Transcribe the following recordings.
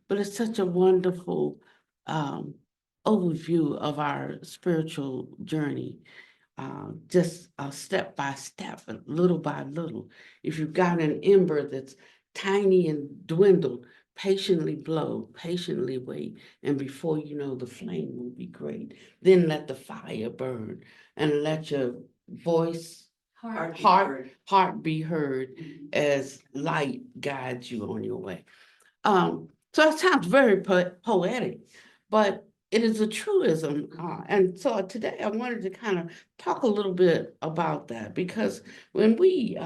but it's such a wonderful overview of our spiritual journey. Just step by step, and little by little. If you've got an ember that's tiny and dwindled, patiently blow, patiently wait, and before you know, the flame will be great. Then let the fire burn, and let your voice, heart be heard as light guides you on your way. So it sounds very poetic, but it is a truism. And so today I wanted to kind of talk a little bit about that, because when we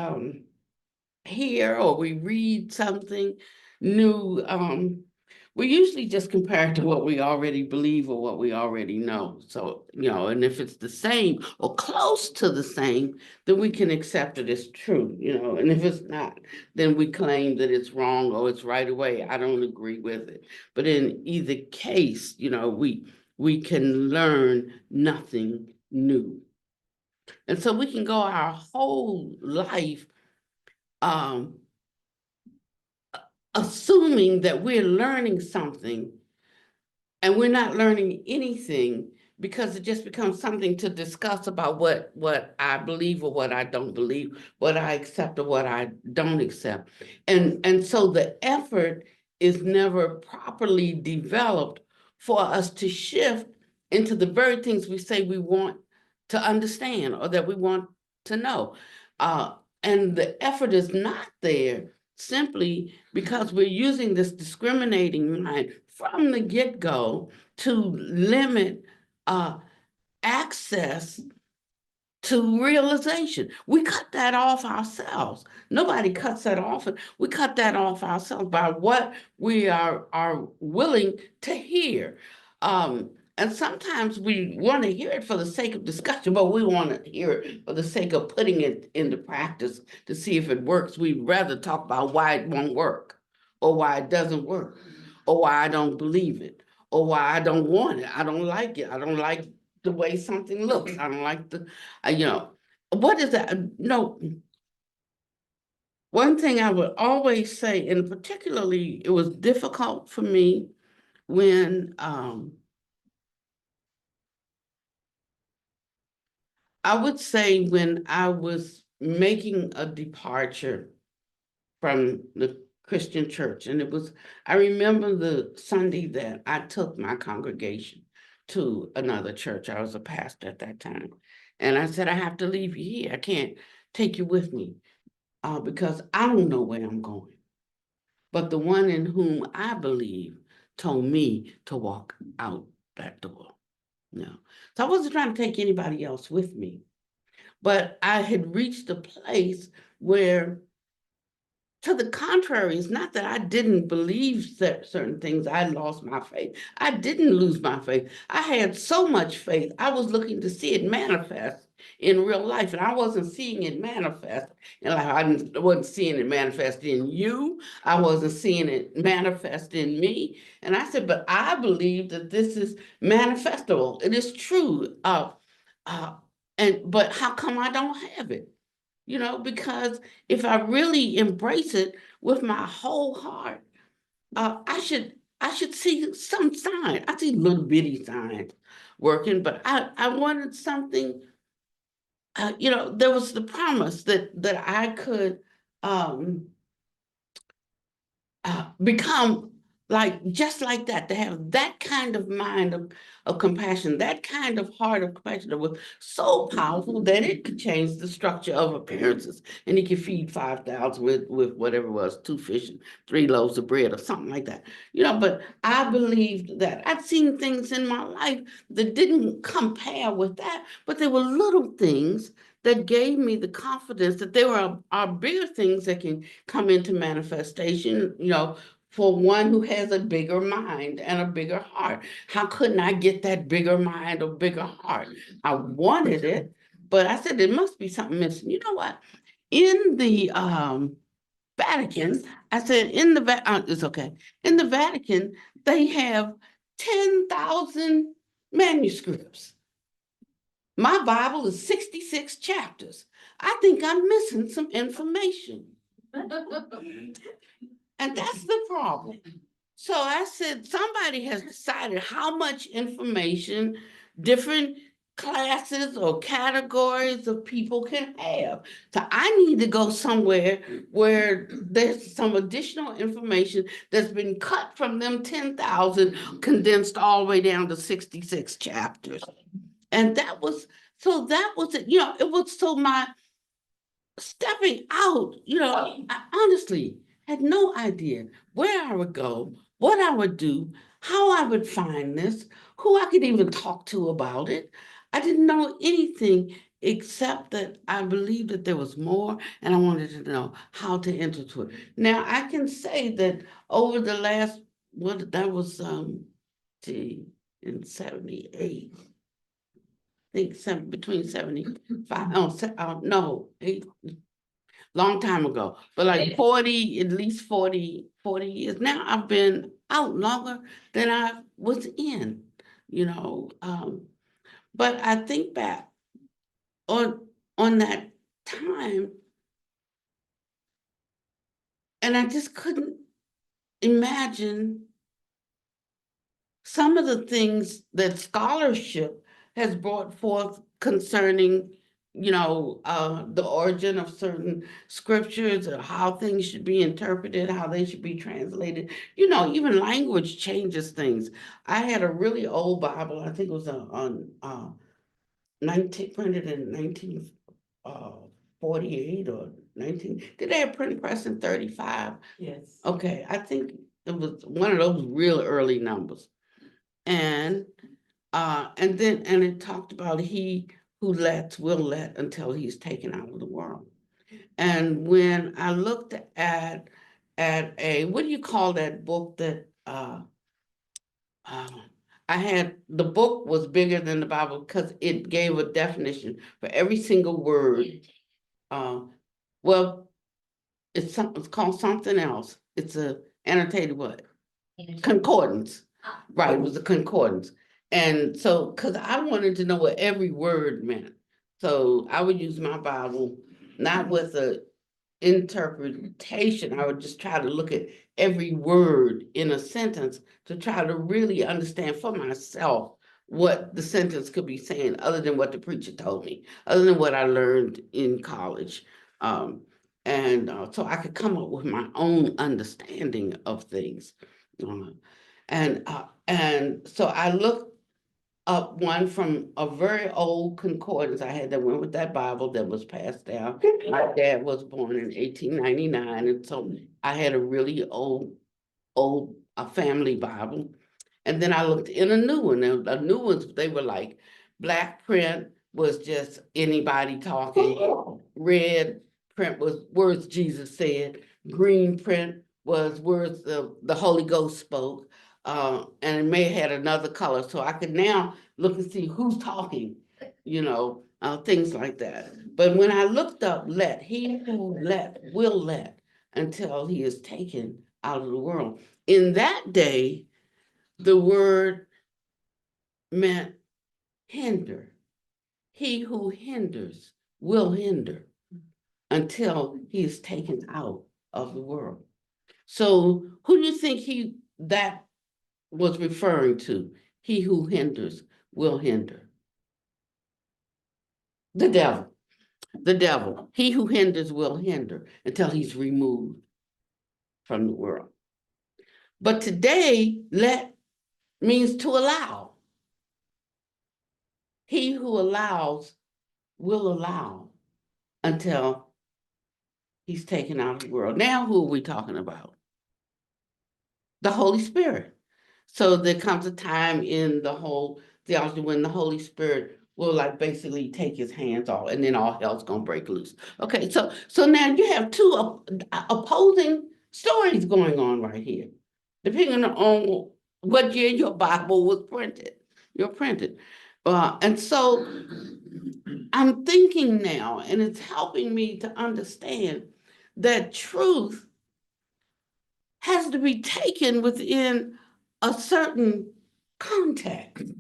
hear or we read something new, we usually just compare it to what we already believe or what we already know. So, and if it's the same or close to the same, then we can accept it as true, and if it's not, then we claim that it's wrong or it's right away. I don't agree with it. But in either case, we can learn nothing new. And so we can go our whole life um, assuming that we're learning something, and we're not learning anything, because it just becomes something to discuss about what I believe or what I don't believe, what I accept or what I don't accept. And so the effort is never properly developed for us to shift into the very things we say we want to understand or that we want to know. And the effort is not there simply because we're using this discriminating mind from the get-go to limit access to realization. We cut that off ourselves. Nobody cuts that off. We cut that off ourselves by what we are willing to hear. And sometimes we want to hear it for the sake of discussion, but we want to hear it for the sake of putting it into practice to see if it works. We'd rather talk about why it won't work, or why it doesn't work, or why I don't believe it, or why I don't want it. I don't like it. I don't like the way something looks. I don't like what is that? No. One thing I would always say, and particularly it was difficult for me when I would say when I was making a departure from the Christian church. And I remember the Sunday that I took my congregation to another church. I was a pastor at that time. And I said, I have to leave you here. I can't take you with me because I don't know where I'm going. But the one in whom I believe told me to walk out that door. No. So I wasn't trying to take anybody else with me. But I had reached a place where, to the contrary, it's not that I didn't believe certain things. I lost my faith. I didn't lose my faith. I had so much faith. I was looking to see it manifest in real life, and I wasn't seeing it manifest in life. I wasn't seeing it manifest in you. I wasn't seeing it manifest in me. And I said, but I believe that this is manifestable. It is true. But how come I don't have it? Because if I really embrace it with my whole heart, I should see some sign. I see little bitty signs working, but I wanted something. There was the promise that I could become just like that, to have that kind of mind of compassion, that kind of heart of compassion that was so powerful that it could change the structure of appearances, and it could feed 5,000 with whatever it was, 2 fish and 3 loaves of bread or something like that. But I believed that. I'd seen things in my life that didn't compare with that, but there were little things that gave me the confidence that there are bigger things that can come into manifestation, for one who has a bigger mind and a bigger heart. How couldn't I get that bigger mind or bigger heart? I wanted it, but I said, there must be something missing. You know what? In the Vatican, I said, it's okay. In the Vatican, they have 10,000 manuscripts. My Bible is 66 chapters. I think I'm missing some information. And that's the problem. So I said, somebody has decided how much information different classes or categories of people can have. So I need to go somewhere where there's some additional information that's been cut from them 10,000, condensed all the way down to 66 chapters. And that was it. It was so my stepping out, I honestly had no idea where I would go, what I would do, how I would find this, who I could even talk to about it. I didn't know anything except that I believed that there was more and I wanted to know how to enter to it. Now I can say that over the last, what that was in 78. I think between 75, no, long time ago, but like 40, at least 40 years. Now I've been out longer than I was in, you know. But I think back on that time, and I just couldn't imagine some of the things that scholarship has brought forth concerning, the origin of certain scriptures, or how things should be interpreted, how they should be translated. Even language changes things. I had a really old Bible. I think it was on 19 printed in 1948 or 19. Did they have print press in 35? Yes. Okay, I think it was one of those real early numbers. And it talked about he who lets will let until he's taken out of the world. And when I looked at a, what do you call that book that I had, the book was bigger than the Bible because it gave a definition for every single word. Well, it's called something else. It's a annotated what? Concordance. Right, it was a concordance. And so, because I wanted to know what every word meant. So I would use my Bible, not with a interpretation. I would just try to look at every word in a sentence to try to really understand for myself what the sentence could be saying, other than what the preacher told me, other than what I learned in college. And so I could come up with my own understanding of things. And so I looked up one from a very old concordance I had that went with that Bible that was passed down. My dad was born in 1899, and so I had a really old a family Bible. And then I looked in a new one. And the new ones, they were like black print was just anybody talking. Red print was words Jesus said. Green print was words the Holy Ghost spoke. And it may have had another color. So I could now look and see who's talking, things like that. But when I looked up he who will let until he is taken out of the world. In that day, the word meant hinder. He who hinders will hinder until he is taken out of the world. So who do you think that was referring to? He who hinders will hinder. The devil. The devil. He who hinders will hinder until he's removed from the world. But today, let means to allow. He who allows will allow until he's taken out of the world. Now, who are we talking about? The Holy Spirit. So there comes a time in the whole theology when the Holy Spirit will basically take his hands off, and then all hell's gonna break loose. Okay, so now you have two opposing stories going on right here, depending on what year your Bible was printed. You're printed. And so I'm thinking now, and it's helping me to understand that truth has to be taken within a certain context,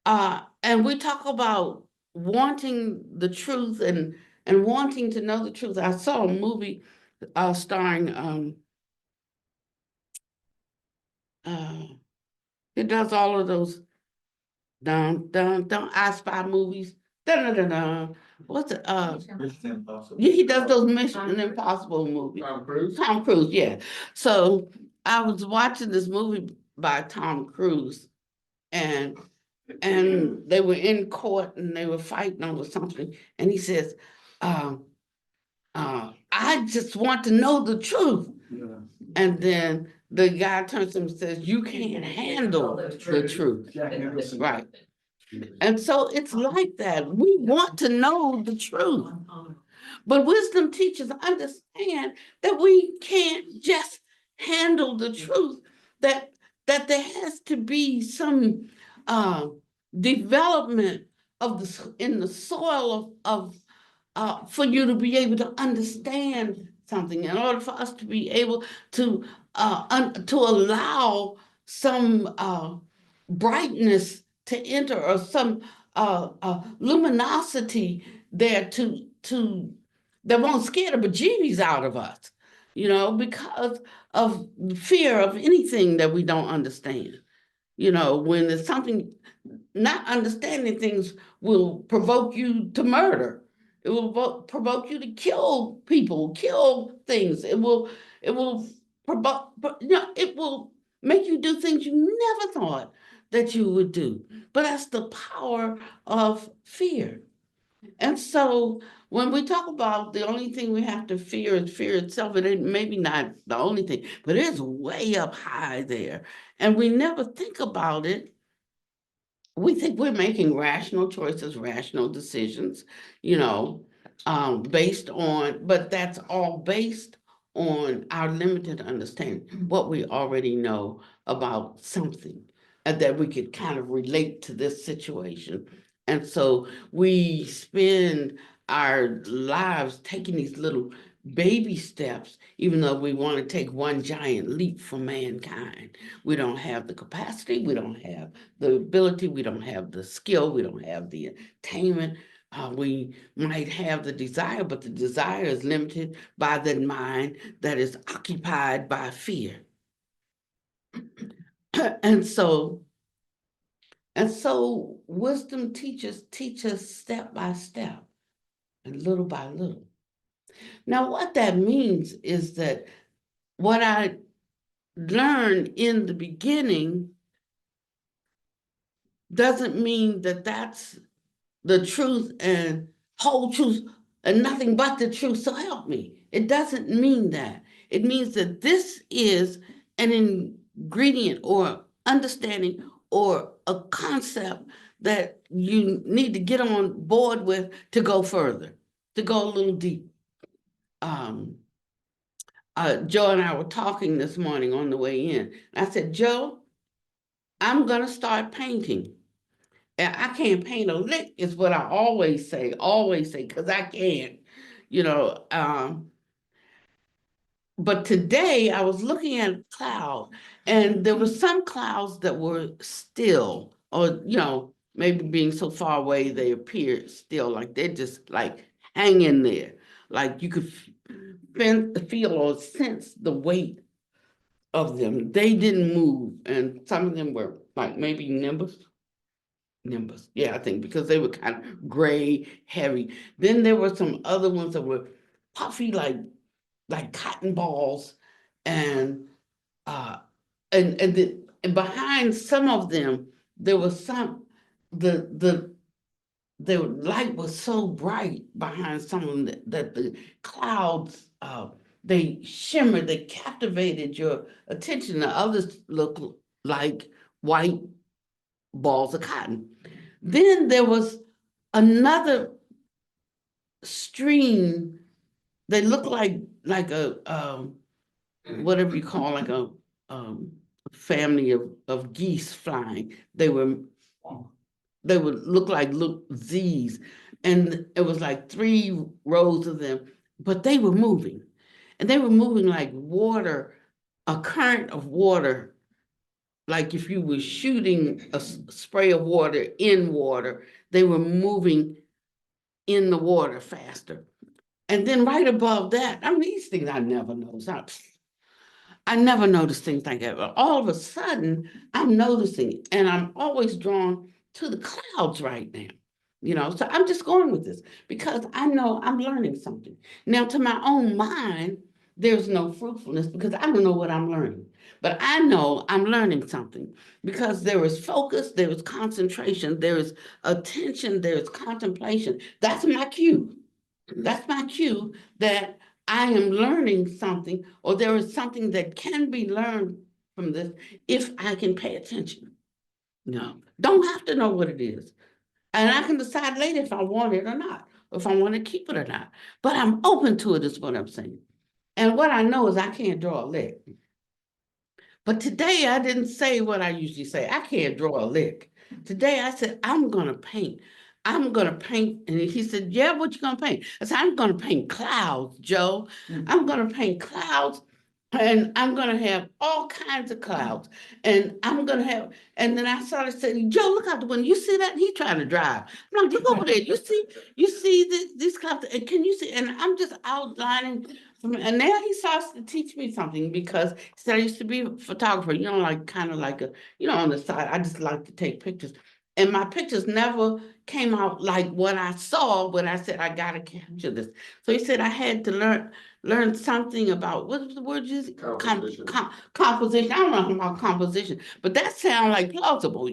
and we talk about wanting the truth and wanting to know the truth. I saw a movie starring He does all of those dun dun dun I Spy movies. Dun dun dun dun. What's it? Yeah, he does those Mission Impossible movies. Tom Cruise? Tom Cruise, yeah. So I was watching this movie by Tom Cruise, and they were in court and they were fighting over something, and he says, I just want to know the truth. Yeah. And then the guy turns to him and says, you can't handle the truth. Right. And so it's like that. We want to know the truth. But wisdom teachers understand that we can't just handle the truth, that there has to be some development of in the soil of for you to be able to understand something, in order for us to be able to allow some brightness to enter, or some luminosity there to that won't scare the bejeebies out of us, because of fear of anything that we don't understand. When there's something, not understanding things will provoke you to murder. It will provoke you to kill people, kill things. It will provoke, it will make you do things you never thought that you would do. But that's the power of fear. And so when we talk about the only thing we have to fear is fear itself, it ain't maybe not the only thing, but it's way up high there. And we never think about it. We think we're making rational choices, rational decisions, based on, but that's all based on our limited understanding, what we already know about something, and that we could kind of relate to this situation. And so we spend our lives taking these little baby steps, even though we want to take one giant leap for mankind. We don't have the capacity, we don't have the ability, we don't have the skill, we don't have the attainment. We might have the desire, but the desire is limited by the mind that is occupied by fear. And so wisdom teachers teach us step by step and little by little. Now, what that means is that what I learned in the beginning doesn't mean that that's the truth and whole truth and nothing but the truth, so help me. It doesn't mean that. It means that this is an ingredient or understanding or a concept that you need to get on board with to go further, to go a little deep. Joe and I were talking this morning on the way in. I said, Joe, I'm gonna start painting. And I can't paint a lick is what I always say, because I can't, but today I was looking at a cloud, and there were some clouds that were still, or, maybe being so far away, they appeared still, like they're just like hanging there. Like you could feel or sense the weight of them. They didn't move, and some of them were like maybe Nimbus, yeah, I think, because they were kind of gray, heavy. Then there were some other ones that were puffy, like cotton balls, and and behind some of them there was some the light was so bright behind some of them that the clouds they shimmered, they captivated your attention. The others looked like white balls of cotton. Then there was another stream. They looked like a whatever you call, like a family of geese flying. They would look like little Z's, and it was like 3 rows of them, but they were moving, and they were moving like water, a current of water. Like if you were shooting a spray of water in water, they were moving in the water faster. And then right above that, I mean, these things I never know. I never noticed things like that. But all of a sudden, I'm noticing, and I'm always drawn to the clouds right now. So I'm just going with this because I know I'm learning something. Now, to my own mind, there's no fruitfulness because I don't know what I'm learning. But I know I'm learning something because there is focus, there is concentration, there is attention, there is contemplation. That's my cue. That's my cue that I am learning something, or there is something that can be learned from this if I can pay attention. No, don't have to know what it is. And I can decide later if I want it or not, if I want to keep it or not. But I'm open to it, is what I'm saying. And what I know is I can't draw a lick. But today I didn't say what I usually say. I can't draw a lick. Today I said, I'm going to paint. I'm going to paint. And he said, yeah, what you going to paint? I said, I'm going to paint clouds, Joe. I'm going to paint clouds. And I'm going to have all kinds of clouds. And I'm going to have, and then I started saying, Joe, look out the window. You see that? And he's trying to drive. I'm like, look over there. You see these clouds. And can you see? And I'm just outlining. And now he starts to teach me something because he said I used to be a photographer, like kind of like on the side. I just like to take pictures. And my pictures never came out like what I saw when I said, I got to capture this. So he said I had to learn something about, what was the word you used? Composition. Composition. I don't know about composition, but that sounds like plausible,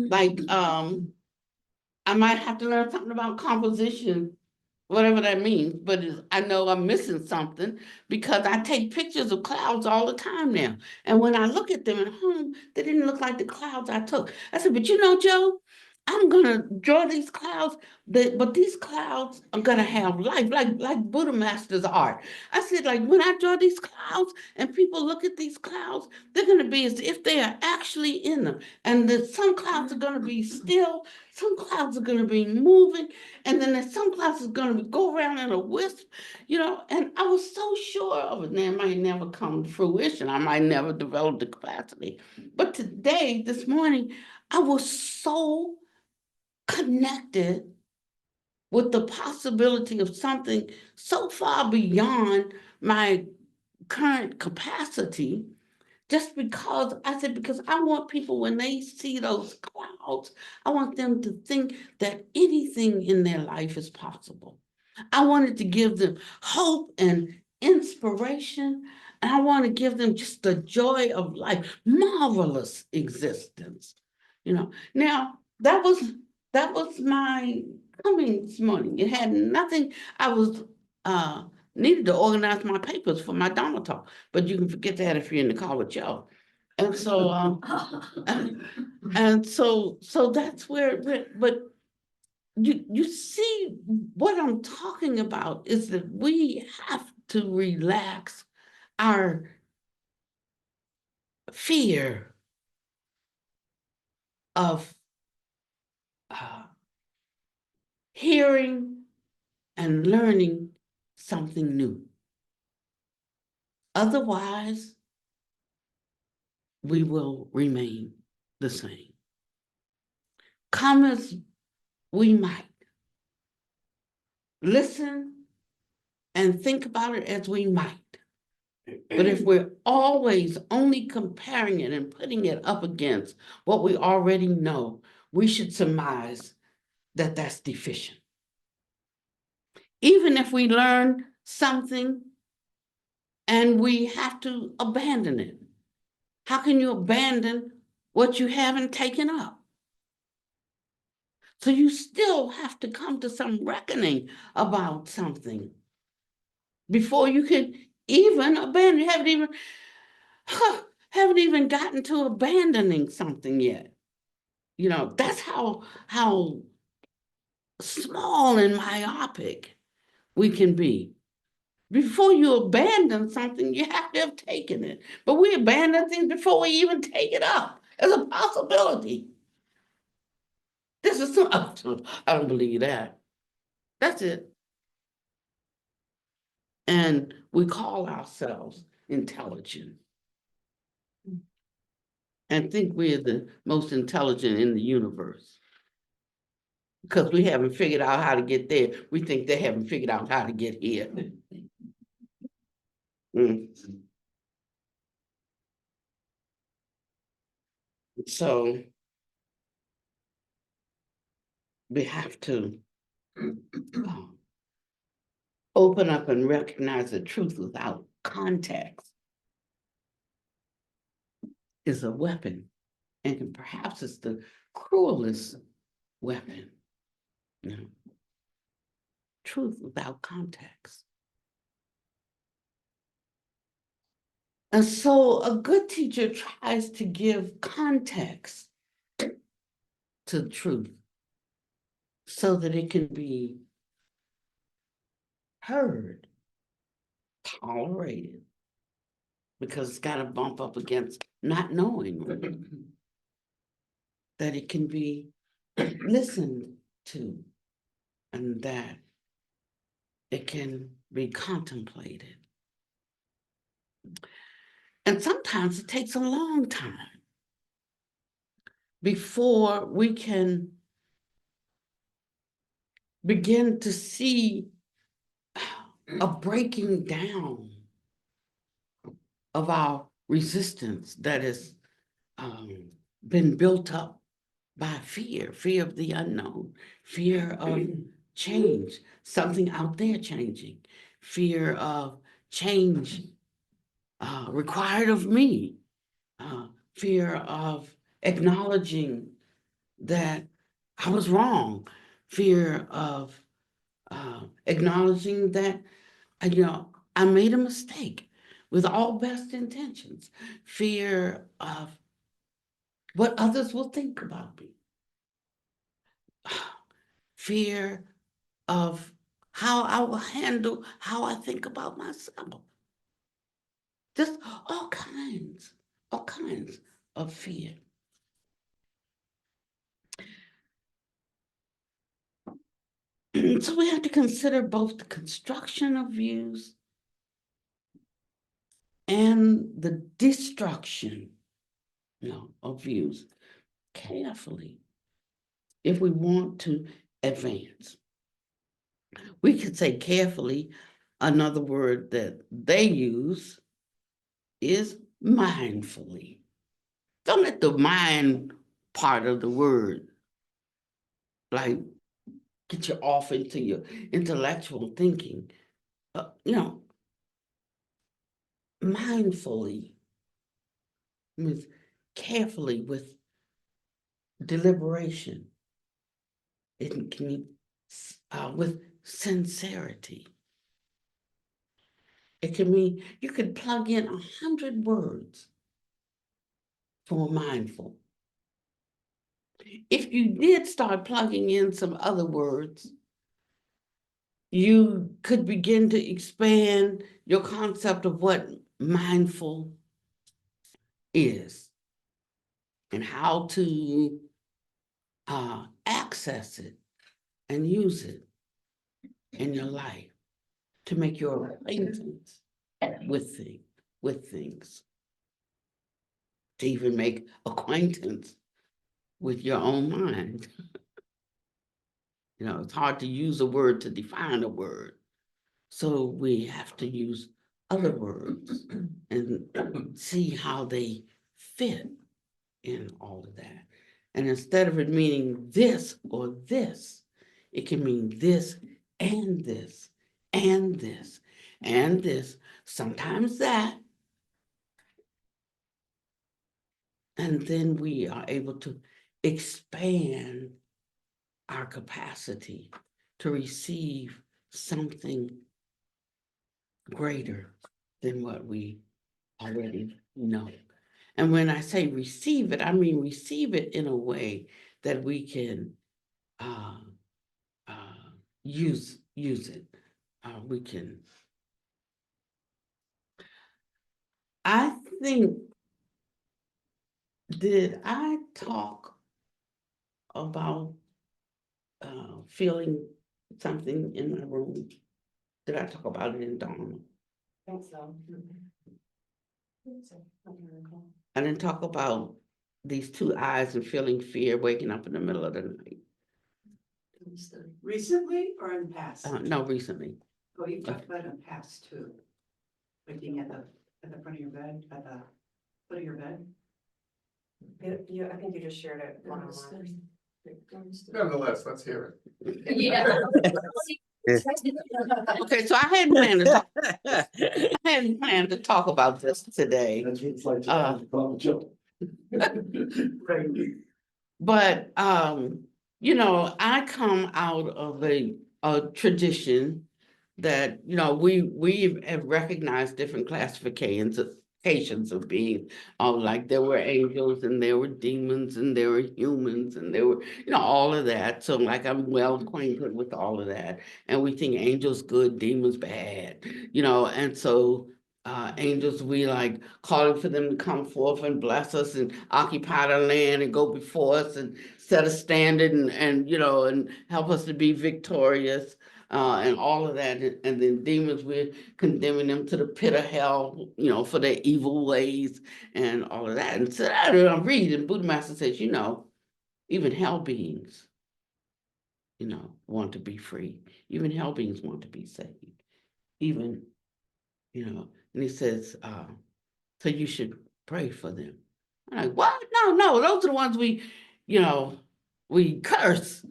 like I might have to learn something about composition, whatever that means, but I know I'm missing something because I take pictures of clouds all the time now. And when I look at them at home, they didn't look like the clouds I took. I said, but Joe, I'm gonna draw these clouds, but these clouds are gonna have life, like Buddha Master's art. I said, like when I draw these clouds and people look at these clouds, they're gonna be as if they are actually in them. And some clouds are gonna be still, some clouds are gonna be moving, and then there's some clouds are gonna go around in a wisp, and I was so sure of it. Now it might never come to fruition. I might never develop the capacity. But today, this morning, I was so connected with the possibility of something so far beyond my current capacity, just because I want people, when they see those clouds, I want them to think that anything in their life is possible. I wanted to give them hope and inspiration, and I want to give them just the joy of life, marvelous existence. Now that was my coming this morning. It had nothing. I was needed to organize my papers for my Dharma talk, but you can forget that if you're in the car with Joe. And so so that's where it went. But you see what I'm talking about is that we have to relax our fear of hearing and learning something new. Otherwise, we will remain the same. Come as we might, listen and think about it as we might. But if we're always only comparing it and putting it up against what we already know, we should surmise that that's deficient. Even if we learn something and we have to abandon it, how can you abandon what you haven't taken up? So you still have to come to some reckoning about something before you can even abandon. You haven't even gotten to abandoning something yet. That's how small and myopic we can be. Before you abandon something, you have to have taken it. But we abandon things before we even take it up as a possibility. This is I don't believe that. That's it. And we call ourselves intelligent and think we're the most intelligent in the universe. Because we haven't figured out how to get there. We think they haven't figured out how to get here. So we have to open up and recognize the truth without context is a weapon, and perhaps it's the cruelest weapon. You know, truth without context. And so a good teacher tries to give context to the truth so that it can be heard, tolerated, because it's got to bump up against not knowing, that it can be listened to, and that it can be contemplated. And sometimes it takes a long time before we can begin to see a breaking down of our resistance that has been built up by fear of the unknown, fear of change, something out there changing, fear of change required of me, fear of acknowledging that I was wrong, fear of acknowledging that, I made a mistake with all best intentions, fear of what others will think about me, fear of how I will handle how I think about myself. Just all kinds of fear. So we have to consider both the construction of views and the destruction, of views carefully if we want to advance. We could say carefully, another word that they use is mindfully. Don't let the mind part of the word like get you off into your intellectual thinking. Mindfully means carefully, with deliberation. It can be with sincerity. It can mean you could plug in 100 words for mindful. If you did start plugging in some other words, you could begin to expand your concept of what mindful is and how to access it and use it in your life to make your acquaintance with things, to even make acquaintance with your own mind. It's hard to use a word to define a word. So we have to use other words and see how they fit in all of that. And instead of it meaning this or this, it can mean this and this and this and this, sometimes that. And then we are able to expand our capacity to receive something greater than what we already know. And when I say receive it, I mean receive it in a way that we can use it. We can. I think, did I talk about feeling something in my room? Did I talk about it in Dharma? I think so. I don't recall. I didn't talk about these two eyes and feeling fear waking up in the middle of the night. Recently or in the past? No, recently. Oh, you talked about it in the past too. Waking at the front of your bed, at the foot of your bed. I think you just shared it one-on-one. Nonetheless, let's hear Yeah. Okay, so I hadn't planned to talk, I hadn't planned to talk about this today. But you know, I come out of a tradition that, you know, we have recognized different classifications of being, like there were angels and there were demons and there were humans and there were, you know, all of that. So like I'm well acquainted with all of that. And we think angels good, demons bad, you know, and so angels, we like calling for them to come forth and bless us and occupy the land and go before us and set a standard and you know, and help us to be victorious. And all of that, and then demons, we're condemning them to the pit of hell, you know, for their evil ways and all of that. And so I'm reading, Buddha Master says, you know, even hell beings, you know, want to be free. Even hell beings want to be saved. Even, you know, and he says, so you should pray for them. I'm like, what? No, those are the ones we, you know, we curse.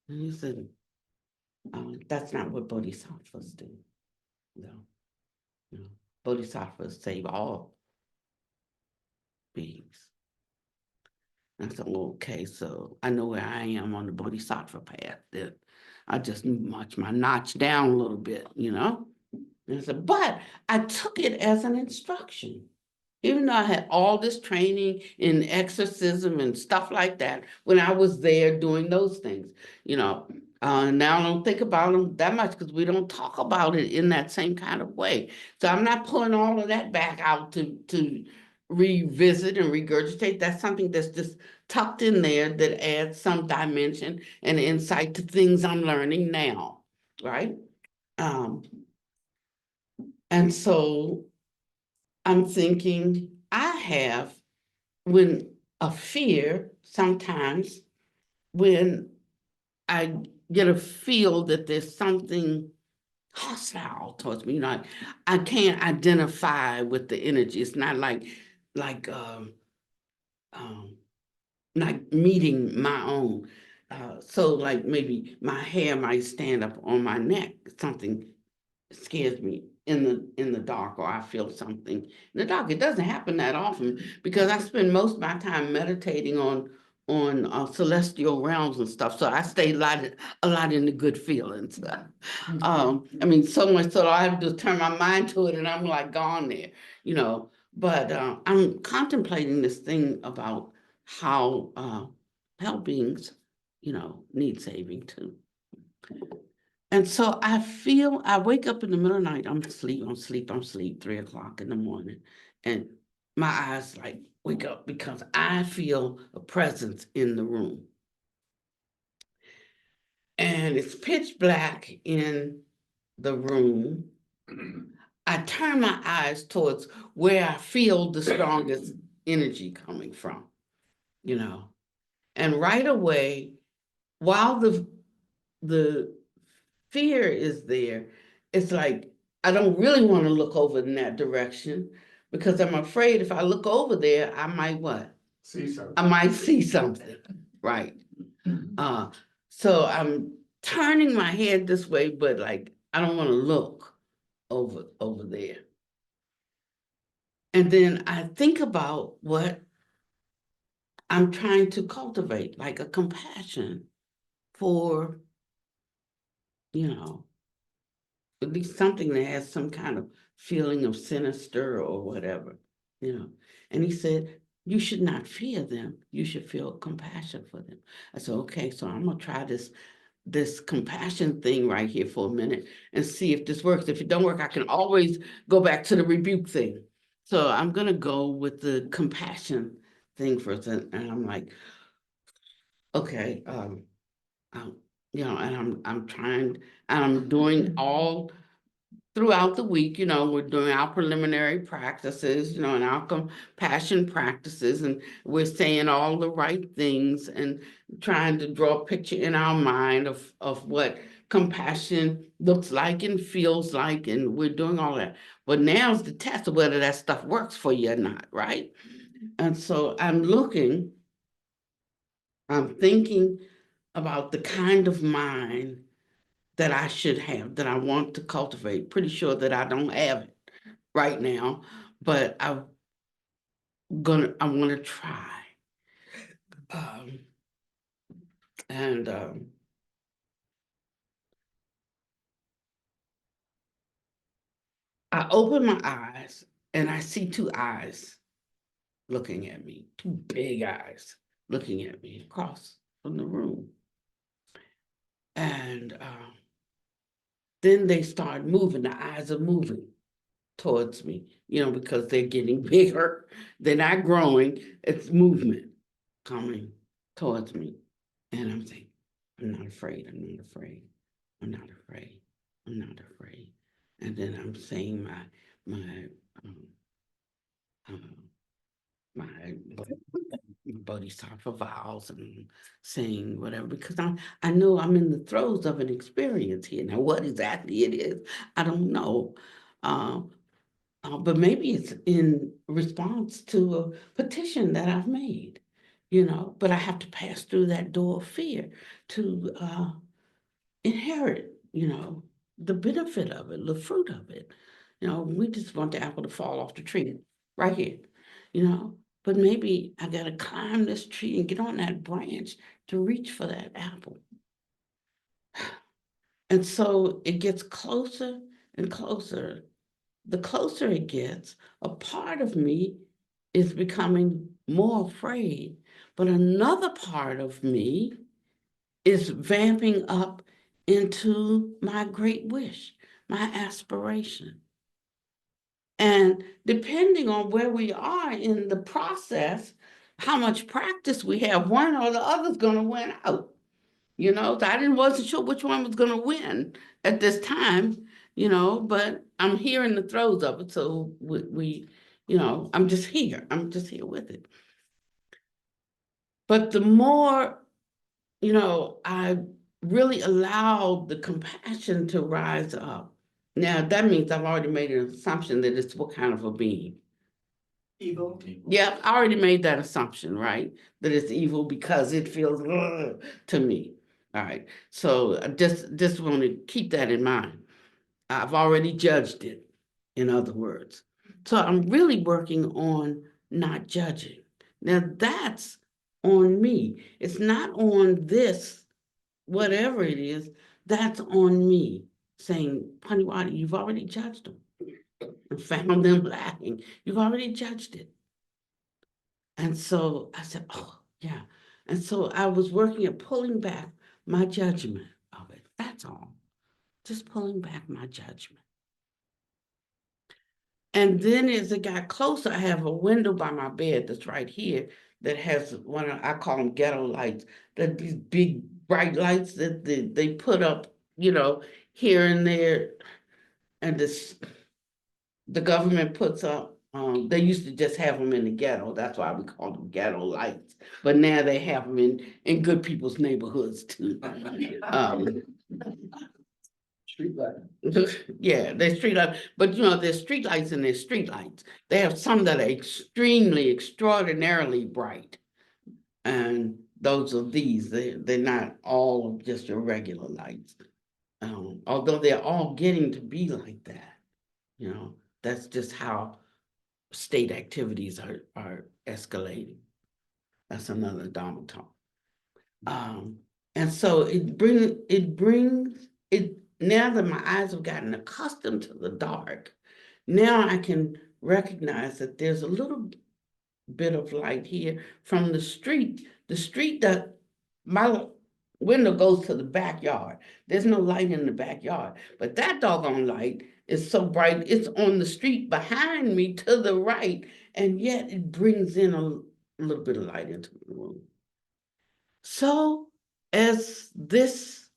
And he said, that's not what bodhisattvas do. No. Bodhisattvas save all beings. And so, okay, so I know where I am on the bodhisattva path. That I just march my notch down a little bit, you know? And I said, but I took it as an instruction. Even though I had all this training in exorcism and stuff like that, when I was there doing those things, you know, now I don't think about them that much because we don't talk about it in that same kind of way. So I'm not pulling all of that back out to revisit and regurgitate. That's something that's just tucked in there that adds some dimension and insight to things I'm learning now, right? And so I'm thinking I have when a fear sometimes when I get a feel that there's something hostile towards me, you know, I can't identify with the energy. It's not like like meeting my own. So like maybe my hair might stand up on my neck, something scares me in the dark, or I feel something in the dark. It doesn't happen that often because I spend most of my time meditating on celestial realms and stuff. So I stay a lot in the good feelings. I mean, so much so I have to turn my mind to it and I'm like gone there, you know. But I'm contemplating this thing about how hell beings, you know, need saving too. And so I wake up in the middle of the night, I'm asleep, 3 o'clock in the morning. And my eyes like wake up because I feel a presence in the room. And it's pitch black in the room. I turn my eyes towards where I feel the strongest energy coming from, you know. And right away, while the fear is there, it's like I don't really want to look over in that direction because I'm afraid if I look over there, I might what? See something. I might see something, right? So I'm turning my head this way, but like I don't want to look over there. And then I think about what I'm trying to cultivate, like a compassion for, you know, at least something that has some kind of feeling of sinister or whatever, you know. And he said, you should not fear them. You should feel compassion for them. I said, okay, so I'm gonna try this compassion thing right here for a minute and see if this works. If it don't work, I can always go back to the rebuke thing. So I'm gonna go with the compassion thing first. And I'm like, okay, you know, and I'm trying, and I'm doing all throughout the week, you know, we're doing our preliminary practices, you know, and our compassion practices, and we're saying all the right things and trying to draw a picture in our mind of what compassion looks like and feels like, and we're doing all that. But now's the test of whether that stuff works for you or not, right? And so I'm thinking about the kind of mind that I should have, that I want to cultivate. Pretty sure that I don't have it right now, but I want to try. And I open my eyes and I see two eyes looking at me, two big eyes looking at me across from the room. And then they start moving, the eyes are moving towards me, because they're getting bigger. They're not growing, it's movement coming towards me. And I'm saying, I'm not afraid, I'm not afraid, I'm not afraid, I'm not afraid. And then I'm saying my bodhisattva vows and saying whatever, because I know I'm in the throes of an experience here. Now, what exactly it is, I don't know. But maybe it's in response to a petition that I've made, but I have to pass through that door of fear to inherit, the benefit of it, the fruit of it. We just want the apple to fall off the tree right here, but maybe I got to climb this tree and get on that branch to reach for that apple. And so it gets closer and closer. The closer it gets, a part of me is becoming more afraid, but another part of me is vamping up into my great wish, my aspiration. And depending on where we are in the process, how much practice we have, one or the other's going to win out. So I wasn't sure which one was going to win at this time, but I'm here in the throes of it. So I'm just here. I'm just here with it. But the more, I really allowed the compassion to rise up. Now, that means I've already made an assumption that it's what kind of a being. Evil. Yeah, I already made that assumption, right? That it's evil because it feels to me. All right. So I just want to keep that in mind. I've already judged it, in other words. So I'm really working on not judging. Now that's on me. It's not on this, whatever it is, that's on me. Saying, Pannavati, you've already judged them and found them lacking. You've already judged it. And so I said, oh, yeah. And so I was working at pulling back my judgment of it. That's all. Just pulling back my judgment. And then as it got closer, I have a window by my bed that's right here that has one of, I call them ghetto lights, that these big bright lights that they put up, here and there. And the government puts up, they used to just have them in the ghetto. That's why we call them ghetto lights. But now they have them in good people's neighborhoods too. Street light. Yeah, they're street lights, but there's street lights and there's street lights. They have some that are extremely, extraordinarily bright. And those are these, they're not all just your regular lights. Although they're all getting to be like that, that's just how state activities are escalating. That's another Dharma talk. And so it brings it, now that my eyes have gotten accustomed to the dark, now I can recognize that there's a little bit of light here from the street. The street that my window goes to the backyard. There's no light in the backyard, but that doggone light is so bright, it's on the street behind me to the right, and yet it brings in a little bit of light into the room. So as this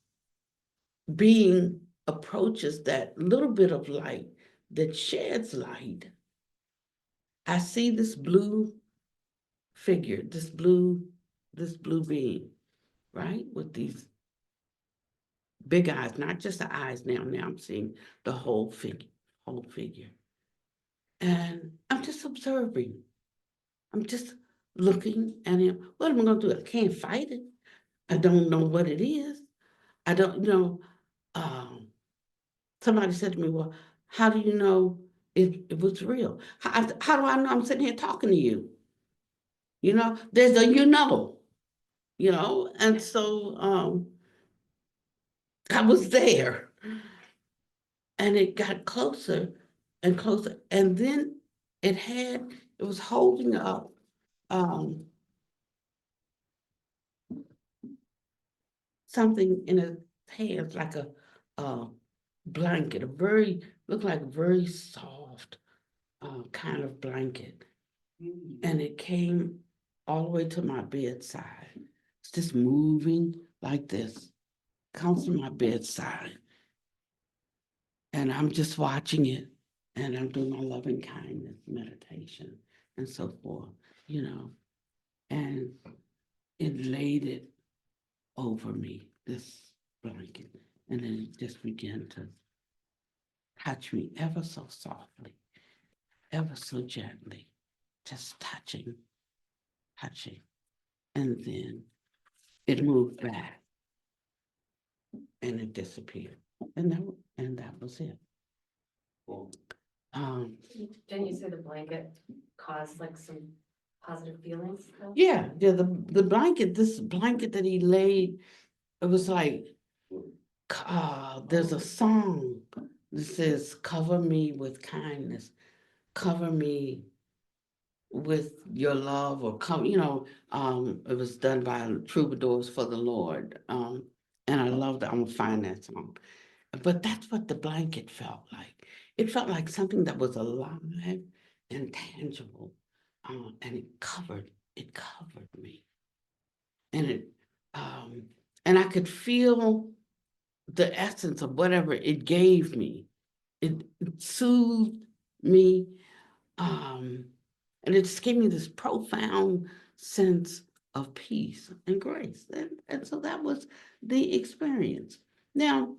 being approaches that little bit of light that sheds light, I see this blue figure, this blue being, right? With these big eyes, not just the eyes now I'm seeing the whole figure. And I'm just observing. I'm just looking at him. What am I gonna do? I can't fight it. I don't know what it is. I don't know. Somebody said to me, well, how do you know it was real? How do I know I'm sitting here talking to you? There's a and so I was there, and it got closer and closer, and then it was holding up something in its hands, like a blanket, looked like a very soft kind of blanket. And it came all the way to my bedside. It's just moving like this, comes to my bedside. And I'm just watching it, and I'm doing my loving kindness meditation and so forth, and it laid it over me, this blanket, and then it just began to touch me ever so softly, ever so gently, just touching, and then it moved back and it disappeared. And that was it. Didn't you say the blanket caused like some positive feelings? though? Yeah, the blanket, this blanket that he laid, it was like, there's a song that says, cover me with kindness, cover me with your love, or it was done by Troubadours for the Lord. And I love that. I'm gonna find that song. But that's what the blanket felt like. It felt like something that was alive and tangible. And it covered me. And and I could feel the essence of whatever it gave me. It soothed me. And it just gave me this profound sense of peace and grace. And so that was the experience. Now,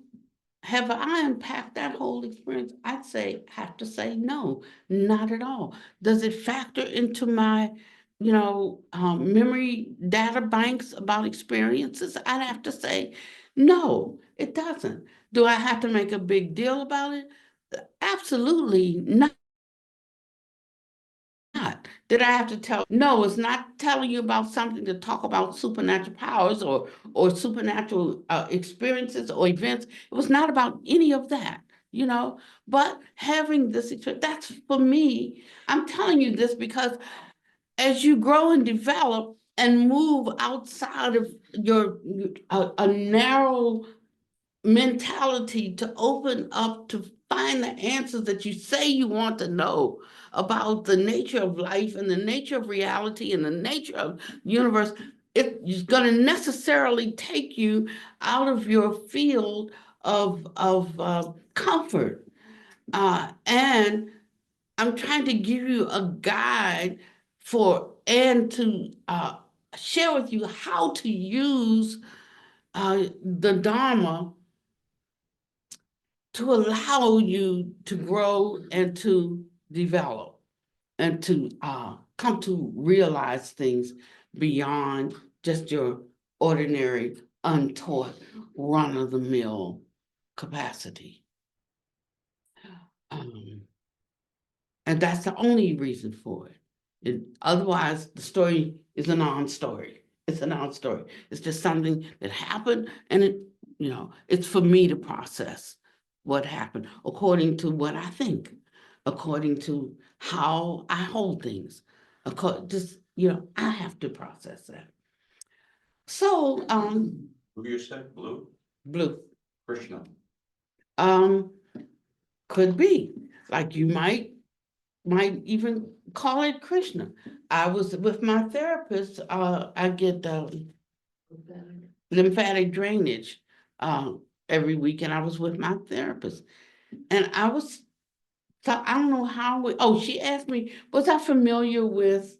have I unpacked that whole experience? Have to say no, not at all. Does it factor into my, memory data banks about experiences? I'd have to say, no, it doesn't. Do I have to make a big deal about it? Absolutely not. Did I have to tell? No, it's not telling you about something to talk about supernatural powers or supernatural experiences or events. It was not about any of that, but having this experience, that's for me. I'm telling you this because as you grow and develop and move outside of a narrow mentality to open up to find the answers that you say you want to know about the nature of life and the nature of reality and the nature of universe, it's going to necessarily take you out of your field of comfort. And I'm trying to give you a guide and to share with you how to use the Dharma to allow you to grow and to develop and to come to realize things beyond just your ordinary, untaught, run-of-the-mill capacity. And that's the only reason for it. Otherwise, the story is a non-story. It's a non-story. It's just something that happened, and it's for me to process what happened according to what I think, according to how I hold things. I have to process that. So, Who you said, Blue? Blue, Krishna? could be, like you might even call it Krishna. I was with my therapist, I get lymphatic drainage every week, and I was with my therapist. And so I don't know how she asked me, was I familiar with,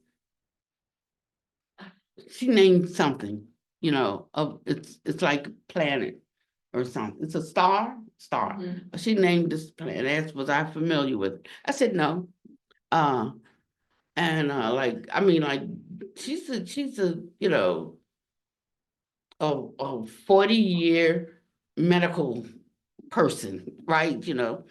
she named something, it's like planet or something. It's a star. She named this planet, asked, was I familiar with it? I said no. And I mean, like, she's a, you know, a 40-year medical person, right? You know,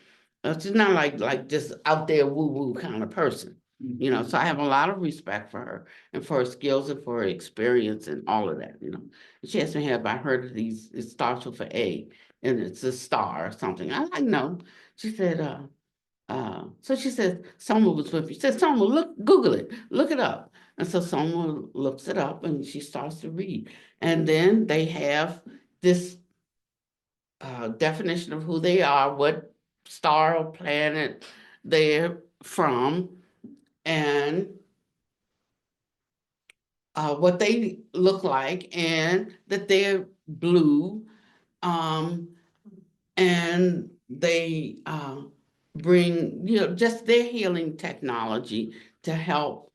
she's not like just out there woo-woo kind of person. You know, so I have a lot of respect for her and for her skills and for her experience and all of that, you know. She asked me, have I heard of these, it starts with an A and it's a star or something. I like, no. She said, so she said, someone was with you. She said, someone look, Google it, look it up. And so someone looks it up and she starts to read. And then they have this definition of who they are, what star or planet they're from, and what they look like, and that they're blue. And they bring, you know, just their healing technology to help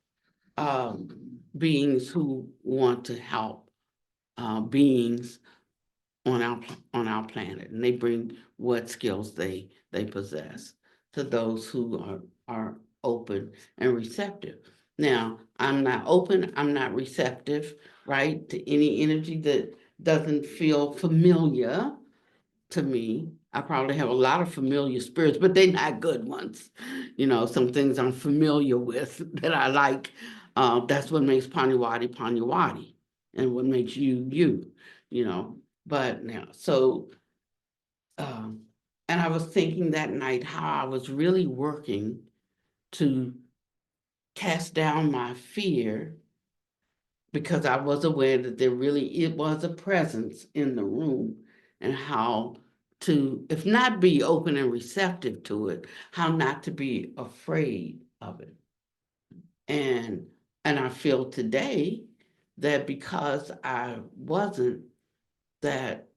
beings who want to help beings on our planet, and they bring what skills they possess to those who are open and receptive. Now, I'm not open, I'm not receptive, right, to any energy that doesn't feel familiar to me. I probably have a lot of familiar spirits, but they're not good ones. You know, some things I'm familiar with that I like. That's what makes Pannavati Pannavati, and what makes you you. You know, but now so. And I was thinking that night how I was really working to cast down my fear, because I was aware that it was a presence in the room, and how to, if not be open and receptive to it, how not to be afraid of it. And I feel today that because I wasn't, that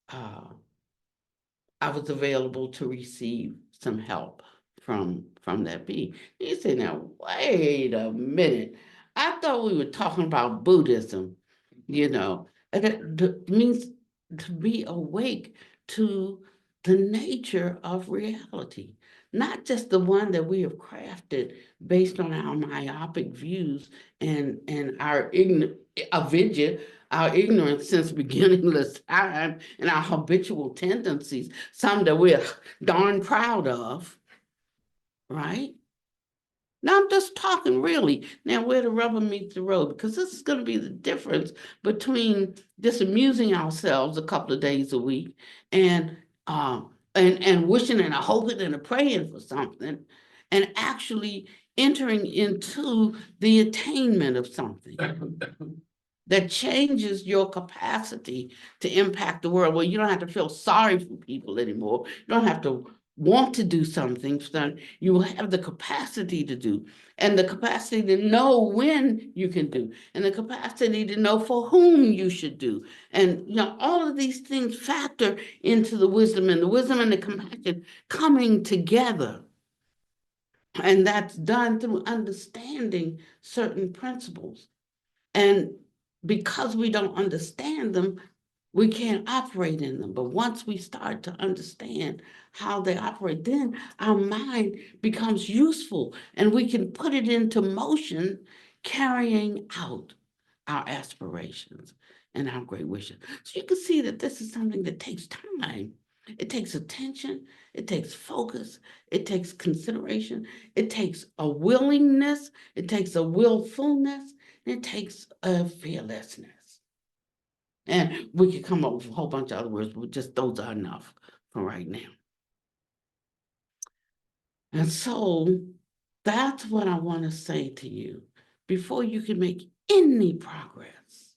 I was available to receive some help from that being. You say, now, wait a minute. I thought we were talking about Buddhism, you know, and it means to be awake to the nature of reality, not just the one that we have crafted based on our myopic views and our avidya, our ignorance since beginningless time, and our habitual tendencies, some that we're darn proud of, right? Now I'm just talking really now where the rubber meets the road, because this is going to be the difference between just amusing ourselves a couple of days a week and wishing and hoping and praying for something, and actually entering into the attainment of something that changes your capacity to impact the world, where you don't have to feel sorry for people anymore. You don't have to want to do something, so you will have the capacity to do, and the capacity to know when you can do, and the capacity to know for whom you should do. And you know, all of these things factor into the wisdom and the compassion coming together. And that's done through understanding certain principles. And because we don't understand them, we can't operate in them. But once we start to understand how they operate, then our mind becomes useful and we can put it into motion, carrying out our aspirations and our great wishes. So you can see that this is something that takes time. It takes attention, it takes focus, it takes consideration, it takes a willingness, it takes a willfulness, it takes a fearlessness. And we could come up with a whole bunch of other words, but just those are enough for right now. And so that's what I want to say to you. Before you can make any progress,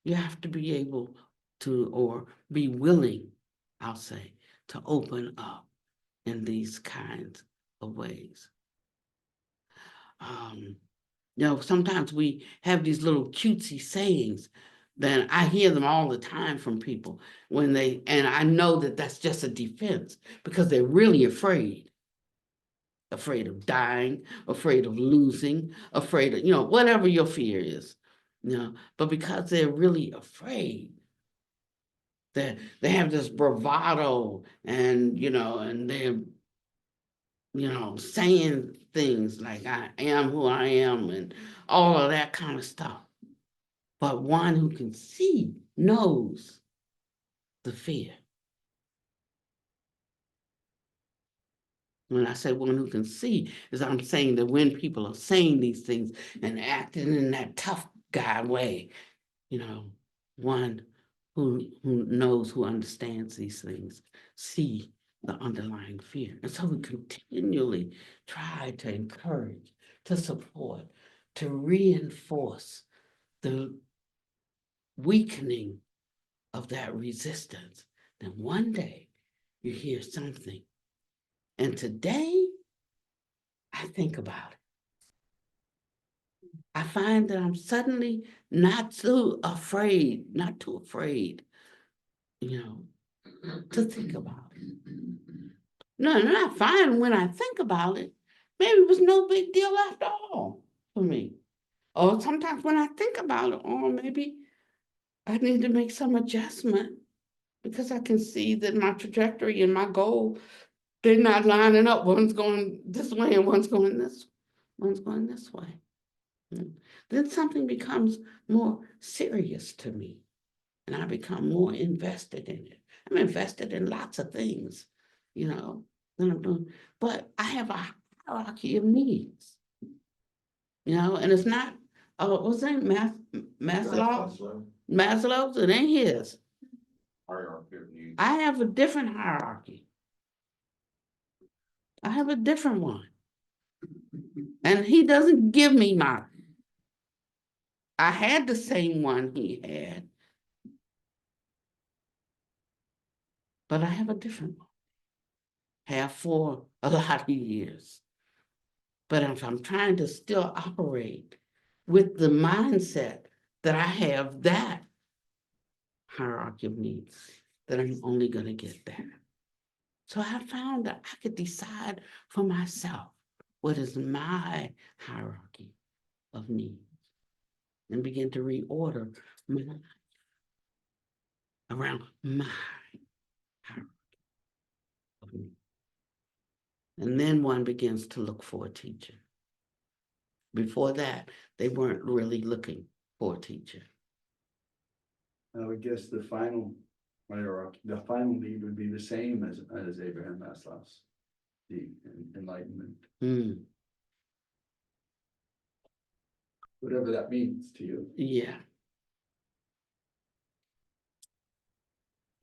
you have to be able to, or be willing, I'll say, to open up in these kinds of ways. You know, sometimes we have these little cutesy sayings, then I hear them all the time from people when and I know that that's just a defense, because they're really afraid of dying, afraid of losing, afraid of, you know, whatever your fear is, you know, but because they're really afraid, that they have this bravado, and, you know, and they're saying things like I am who I am and all of that kind of stuff. But one who can see knows the fear. When I say one who can see, is I'm saying that when people are saying these things and acting in that tough guy way, one who knows, who understands these things, see the underlying fear. And so we continually try to encourage, to support, to reinforce the weakening of that resistance. Then one day you hear something. And today I think about it. I find that I'm suddenly not too afraid, to think about it. No, not fine when I think about it. Maybe it was no big deal after all for me. Or sometimes when I think about it, or maybe I need to make some adjustment because I can see that my trajectory and my goal, they're not lining up. One's going this way and one's going this way. Then something becomes more serious to me and I become more invested in it. I'm invested in lots of things, that I'm doing, but I have a hierarchy of needs, and it's not, what's his name, Maslow? Maslow's, it ain't his. Hierarchy of needs. I have a different hierarchy. I have a different one. And he doesn't give me mine. I had the same one he had, but I have a different one. Have for a lot of years. But if I'm trying to still operate with the mindset that I have that hierarchy of needs, that I'm only going to get that. So I found that I could decide for myself what is my hierarchy of needs and begin to reorder my life around my hierarchy of needs. And then one begins to look for a teacher. Before that, they weren't really looking for a teacher. I would guess the final hierarchy, the final need would be the same as Abraham Maslow's, the enlightenment, whatever that means to you. Yeah.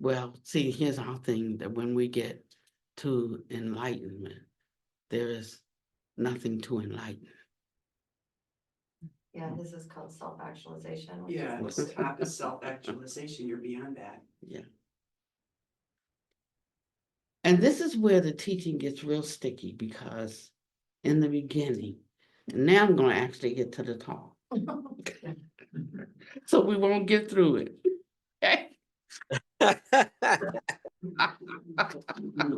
Well, see, here's our thing, that when we get to enlightenment, there is nothing to enlighten. Yeah, this is called self-actualization. which Yeah, is- it's after self-actualization, you're beyond that. Yeah. And this is where the teaching gets real sticky, because in the beginning, and now I'm going to actually get to the talk. So we won't get through it. Okay? The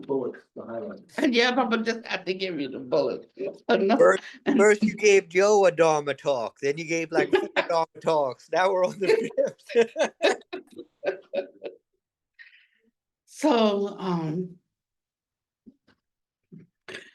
bullets, the highlights. And yeah, Papa just have to give you the bullet. First you gave Joe a Dharma talk, then you gave like 4 Dharma talks. Now we're on the 5th. So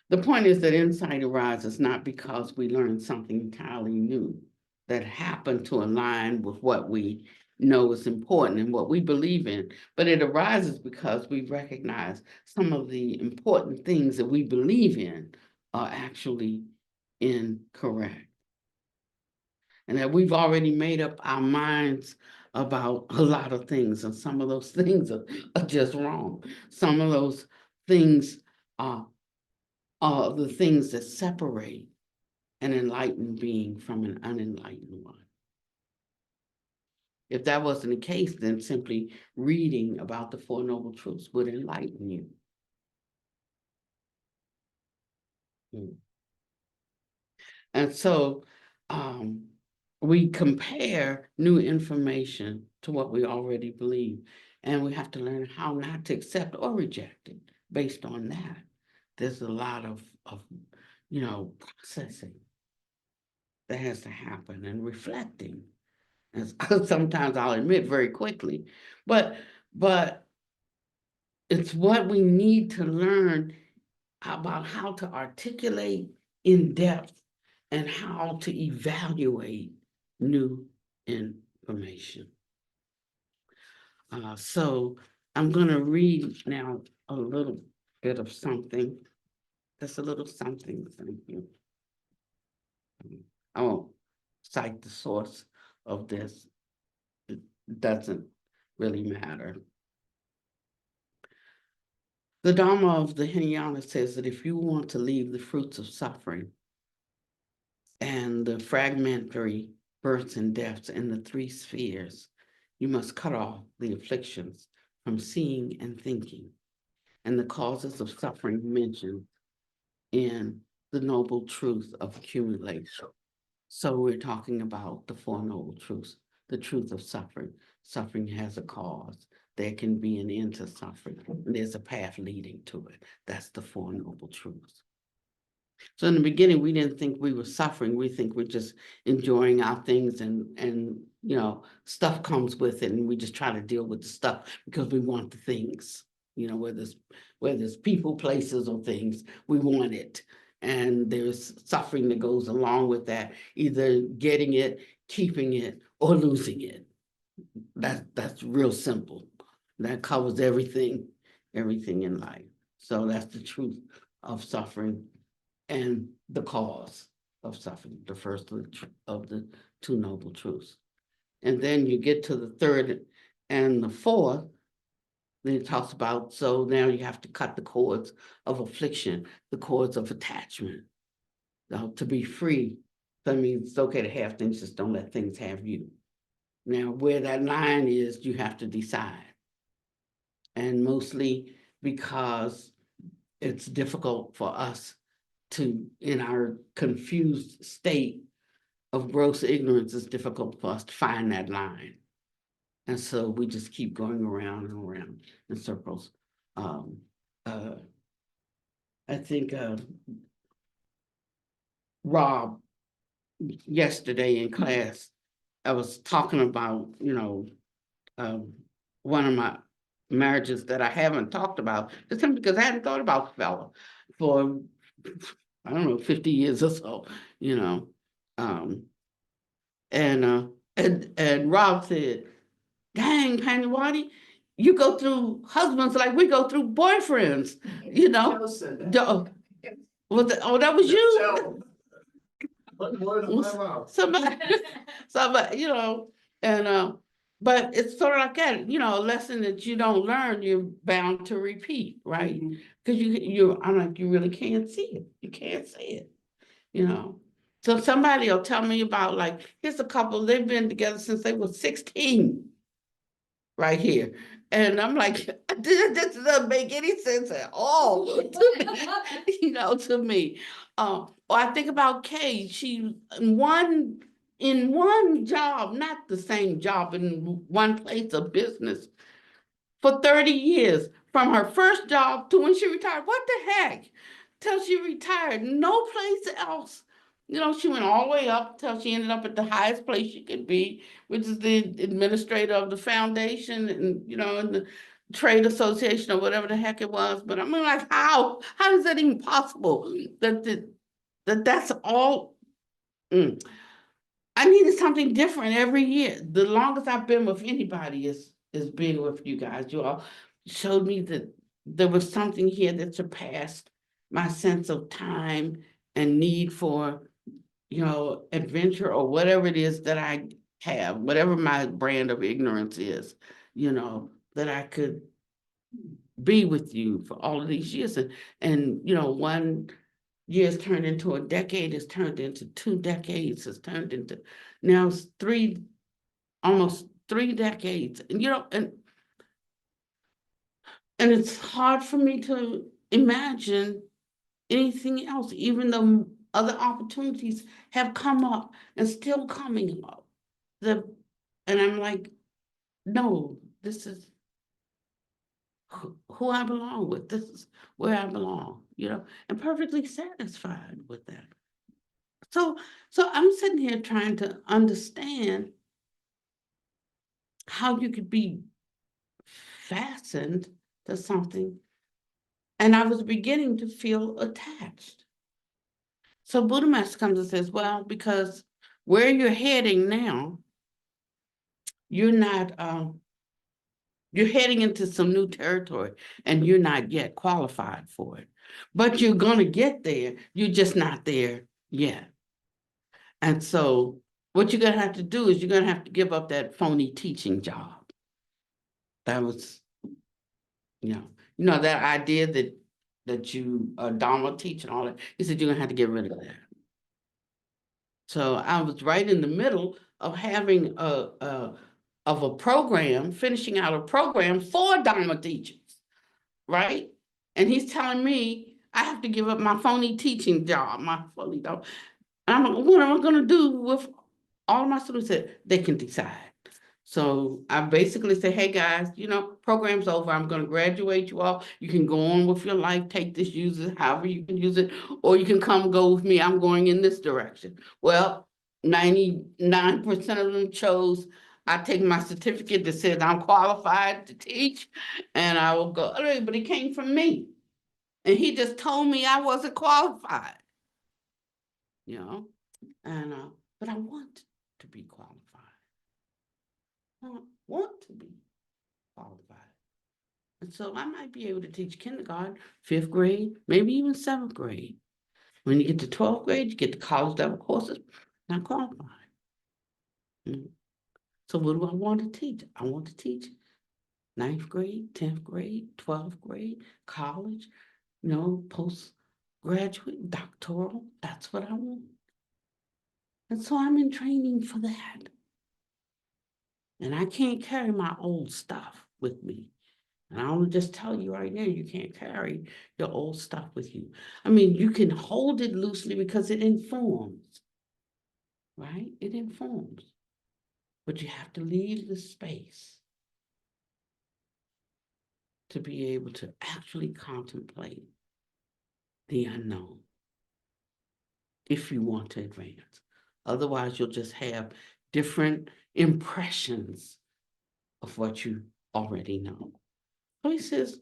the point is that insight arises not because we learned something entirely new that happened to align with what we know is important and what we believe in, but it arises because we recognize some of the important things that we believe in are actually incorrect. And that we've already made up our minds about a lot of things, and some of those things are just wrong. Some of those things are the things that separate an enlightened being from an unenlightened one. If that wasn't the case, then simply reading about the Four Noble Truths would enlighten you. And so we compare new information to what we already believe, and we have to learn how not to accept or reject it based on that. There's a lot of processing that has to happen, and reflecting. And sometimes I'll admit very quickly, but it's what we need to learn about how to articulate in depth and how to evaluate new information. So I'm going to read now a little bit of something. Just a little something. Thank you. I won't cite the source of this. It doesn't really matter. The Dharma of the Hinayana says that if you want to leave the fruits of suffering and the fragmentary births and deaths in the three spheres, you must cut off the afflictions from seeing and thinking and the causes of suffering mentioned in the noble truth of accumulation. So we're talking about the Four Noble Truths, the truth of suffering. Suffering has a cause. There can be an end to suffering. And there's a path leading to it. That's the Four Noble Truths. So in the beginning, we didn't think we were suffering. We think we're just enjoying our things and stuff comes with it. And we just try to deal with the stuff because we want the things, whether it's people, places, or things, we want it. And there's suffering that goes along with that, either getting it, keeping it, or losing it. That's real simple. That covers everything in life. So that's the truth of suffering and the cause of suffering, the first of the two noble truths. And then you get to the third and the fourth, then it talks about, so now you have to cut the cords of affliction, the cords of attachment. Now, to be free, that means it's okay to have things, just don't let things have you. Now, where that line is, you have to decide. And mostly because it's difficult for us to, in our confused state of gross ignorance, it's difficult for us to find that line. And so we just keep going around and around in circles. I think Rob, yesterday in class, I was talking about, one of my marriages that I haven't talked about, just simply because I hadn't thought about the fella for, I don't know, 50 years or so, and Rob said, dang, Pannavati, you go through husbands like we go through boyfriends, Joe said that. Joe, that was you? Joe. Somebody, and but it's sort of like that, a lesson that you don't learn, you're bound to repeat, right? Because I'm like, you really can't see it. You can't see it, So somebody will tell me about, like, here's a couple, they've been together since they were 16, right here. And I'm like, this doesn't make any sense at all to me. Or I think about Kay, she in one job, not the same job, in one place of business for 30 years, from her first job to when she retired. What the heck? Till she retired, no place else. She went all the way up till she ended up at the highest place she could be, which is the administrator of the foundation and, and the trade association or whatever the heck it was. But I mean, like, how is that even possible? That's all. I needed something different every year. The longest I've been with anybody is being with you guys. You all showed me that there was something here that surpassed my sense of time and need for, adventure or whatever it is that I have, whatever my brand of ignorance is, that I could be with you for all of these years. And 1 year has turned into a decade, has turned into 2 decades, has turned into now it's almost 3 decades. And and it's hard for me to imagine anything else, even though other opportunities have come up and still coming up. And I'm like, no, this is who I belong with. This is where I belong, and perfectly satisfied with that. So I'm sitting here trying to understand how you could be fastened to something And I was beginning to feel attached. So Buddha Master comes and says, well, because where you're heading now, you're not, you're heading into some new territory and you're not yet qualified for it. But you're going to get there. You're just not there yet. And so what you're going to have to do is you're going to have to give up that phony teaching job. That was, that idea that you Dharma teach and all that. He said you're going to have to get rid of that. So I was right in the middle of having a program, finishing out a program for Dharma teachers, right? And he's telling me I have to give up my phony teaching job, my phony job. What am I going to do with all my students? Said they can decide. So I basically say, hey guys, program's over. I'm going to graduate you all. You can go on with your life, take this, use it, however you can use it, or you can come go with me. I'm going in this direction. Well, 99% of them chose, I take my certificate that says I'm qualified to teach, and I will go, but it came from me. And he just told me I wasn't qualified, and but I want to be qualified. I want to be qualified. And so I might be able to teach kindergarten, 5th grade, maybe even 7th grade. When you get to 12th grade, you get to college level courses, not qualified. So what do I want to teach? I want to teach 9th grade, 10th grade, 12th grade, college, postgraduate, doctoral. That's what I want. And so I'm in training for that. And I can't carry my old stuff with me. And I will just tell you right now, you can't carry your old stuff with you. I mean, you can hold it loosely because it informs, right? It informs. But you have to leave the space to be able to actually contemplate the unknown if you want to advance. Otherwise, you'll just have different impressions of what you already know. So he says,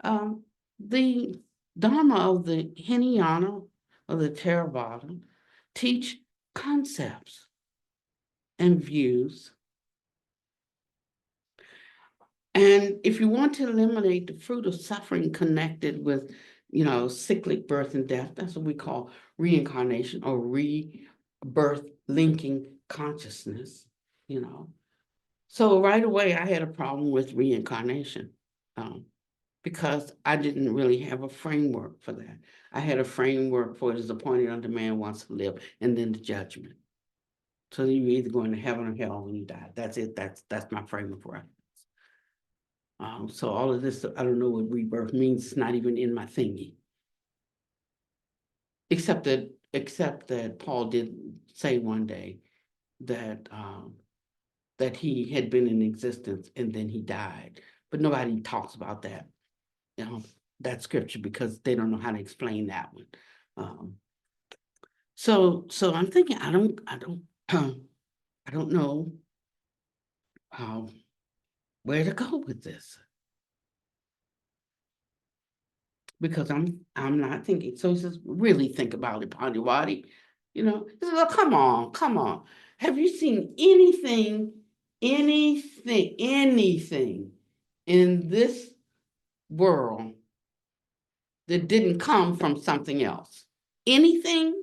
the Dharma of the Hinayana, of the Theravada, teach concepts and views. And if you want to eliminate the fruit of suffering connected with, cyclic birth and death, that's what we call reincarnation or rebirth linking consciousness, So right away, I had a problem with reincarnation because I didn't really have a framework for that. I had a framework for it as appointed unto man wants to live, and then the judgment. So you're either going to heaven or hell when you die. That's it. That's my frame of reference. So all of this, I don't know what rebirth means. It's not even in my thingy. Except that Paul did say one day that that he had been in existence and then he died. But nobody talks about that, that scripture, because they don't know how to explain that one. So I'm thinking, I don't know where to go with this. Because I'm not thinking. So he says, really think about it, Pannavati. He says, oh, come on. Have you seen anything in this world that didn't come from something else? Anything?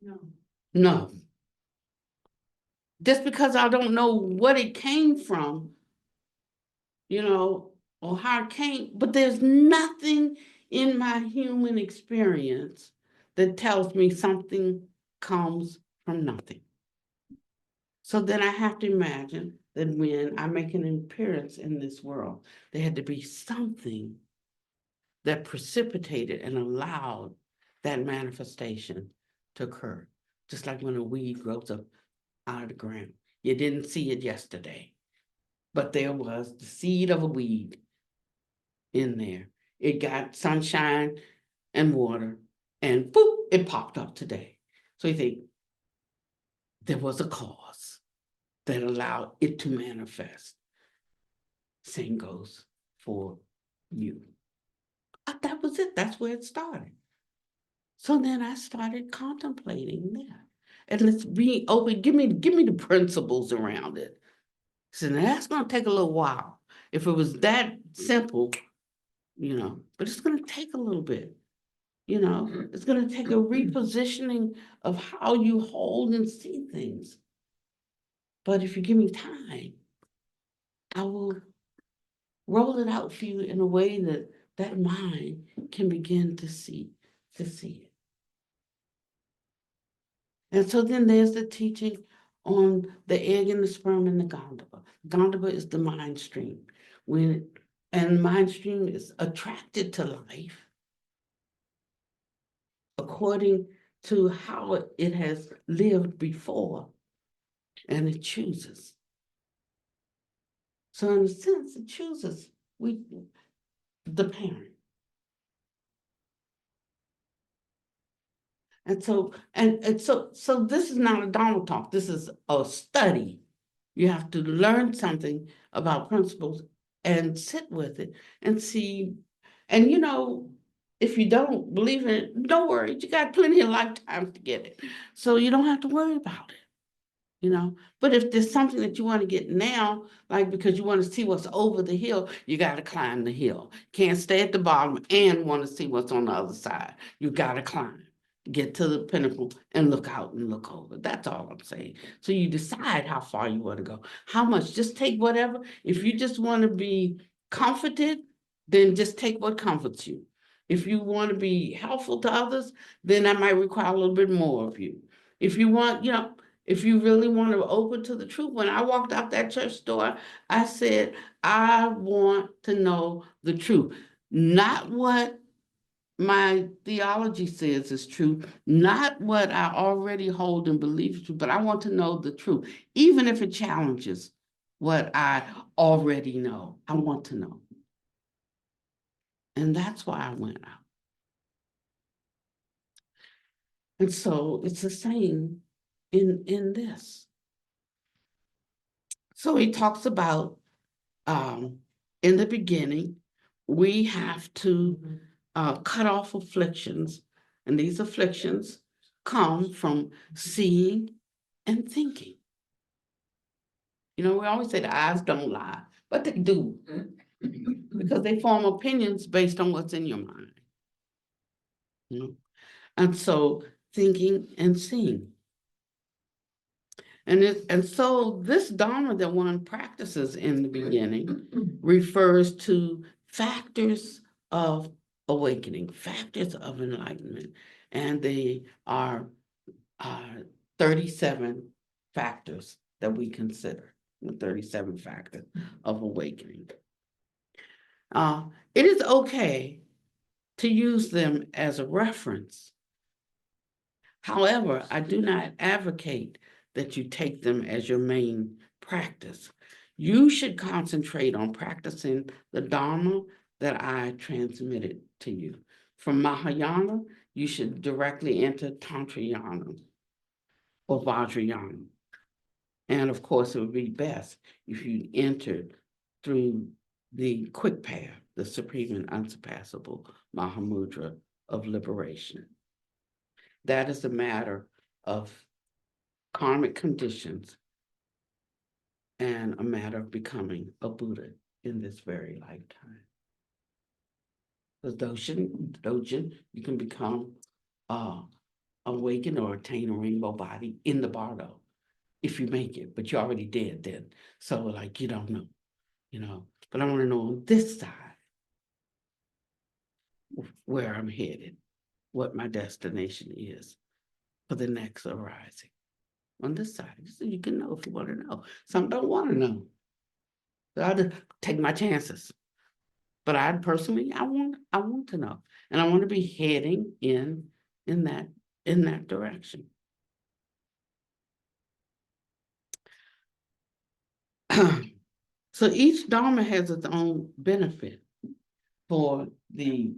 No. No. Just because I don't know what it came from, or how it came, but there's nothing in my human experience that tells me something comes from nothing. So then I have to imagine that when I make an appearance in this world, there had to be something that precipitated and allowed that manifestation to occur. Just like when a weed grows up out of the ground. You didn't see it yesterday, but there was the seed of a weed in there. It got sunshine and water, and boop, it popped up today. So you think there was a cause that allowed it to manifest. Same goes for you. it. That's where it started. So then I started contemplating that. And let's be open. Give me the principles around it. So now that's gonna take a little while. If it was that simple, but it's gonna take a little bit. It's gonna take a repositioning of how you hold and see things. But if you give me time, I will roll it out for you in a way that that mind can begin to see it. And so then there's the teaching on the egg and the sperm and the Gandhava. Gandhava is the mind stream. And mind stream is attracted to life according to how it has lived before, and it chooses. So in a sense, it chooses the parent. And so this is not a Dharma talk. This is a study. You have to learn something about principles and sit with it and see. And if you don't believe in it, don't worry. You got plenty of lifetimes to get it. So you don't have to worry about it. But if there's something that you want to get now, like because you want to see what's over the hill, you got to climb the hill. Can't stay at the bottom and want to see what's on the other side. You got to climb, get to the pinnacle and look out and look over. That's all I'm saying. So you decide how far you want to go, how much, just take whatever. If you just want to be comforted, then just take what comforts you. If you want to be helpful to others, then that might require a little bit more of you. If you want, if you really want to open to the truth, when I walked out that church door, I said, I want to know the truth. Not what my theology says is true, not what I already hold and believe is true, but I want to know the truth, even if it challenges what I already know. I want to know. And that's why I went out. And so it's the same in this. So he talks about in the beginning, we have to cut off afflictions, and these afflictions come from seeing and thinking. We always say the eyes don't lie, but they do, because they form opinions based on what's in your mind. And so thinking and seeing. And so this Dharma that one practices in the beginning refers to factors of awakening, factors of enlightenment. And they are 37 factors that we consider, the 37 factors of awakening. It is okay to use them as a reference. However, I do not advocate that you take them as your main practice. You should concentrate on practicing the Dharma that I transmitted to you. From Mahayana, you should directly enter Tantrayana or Vajrayana. And of course, it would be best if you entered through the quick path, the supreme and unsurpassable Mahamudra of liberation. That is a matter of karmic conditions and a matter of becoming a Buddha in this very lifetime. Because Dojin, you can become awakened or attain a rainbow body in the bardo if you make it, but you already did then. So you don't know, but I want to know on this side where I'm headed, what my destination is for the next arising. On this side, so you can know if you want to know. Some don't want to know. So I just take my chances. But I personally, I want to know, and I want to be heading in that direction. So each Dharma has its own benefit. For the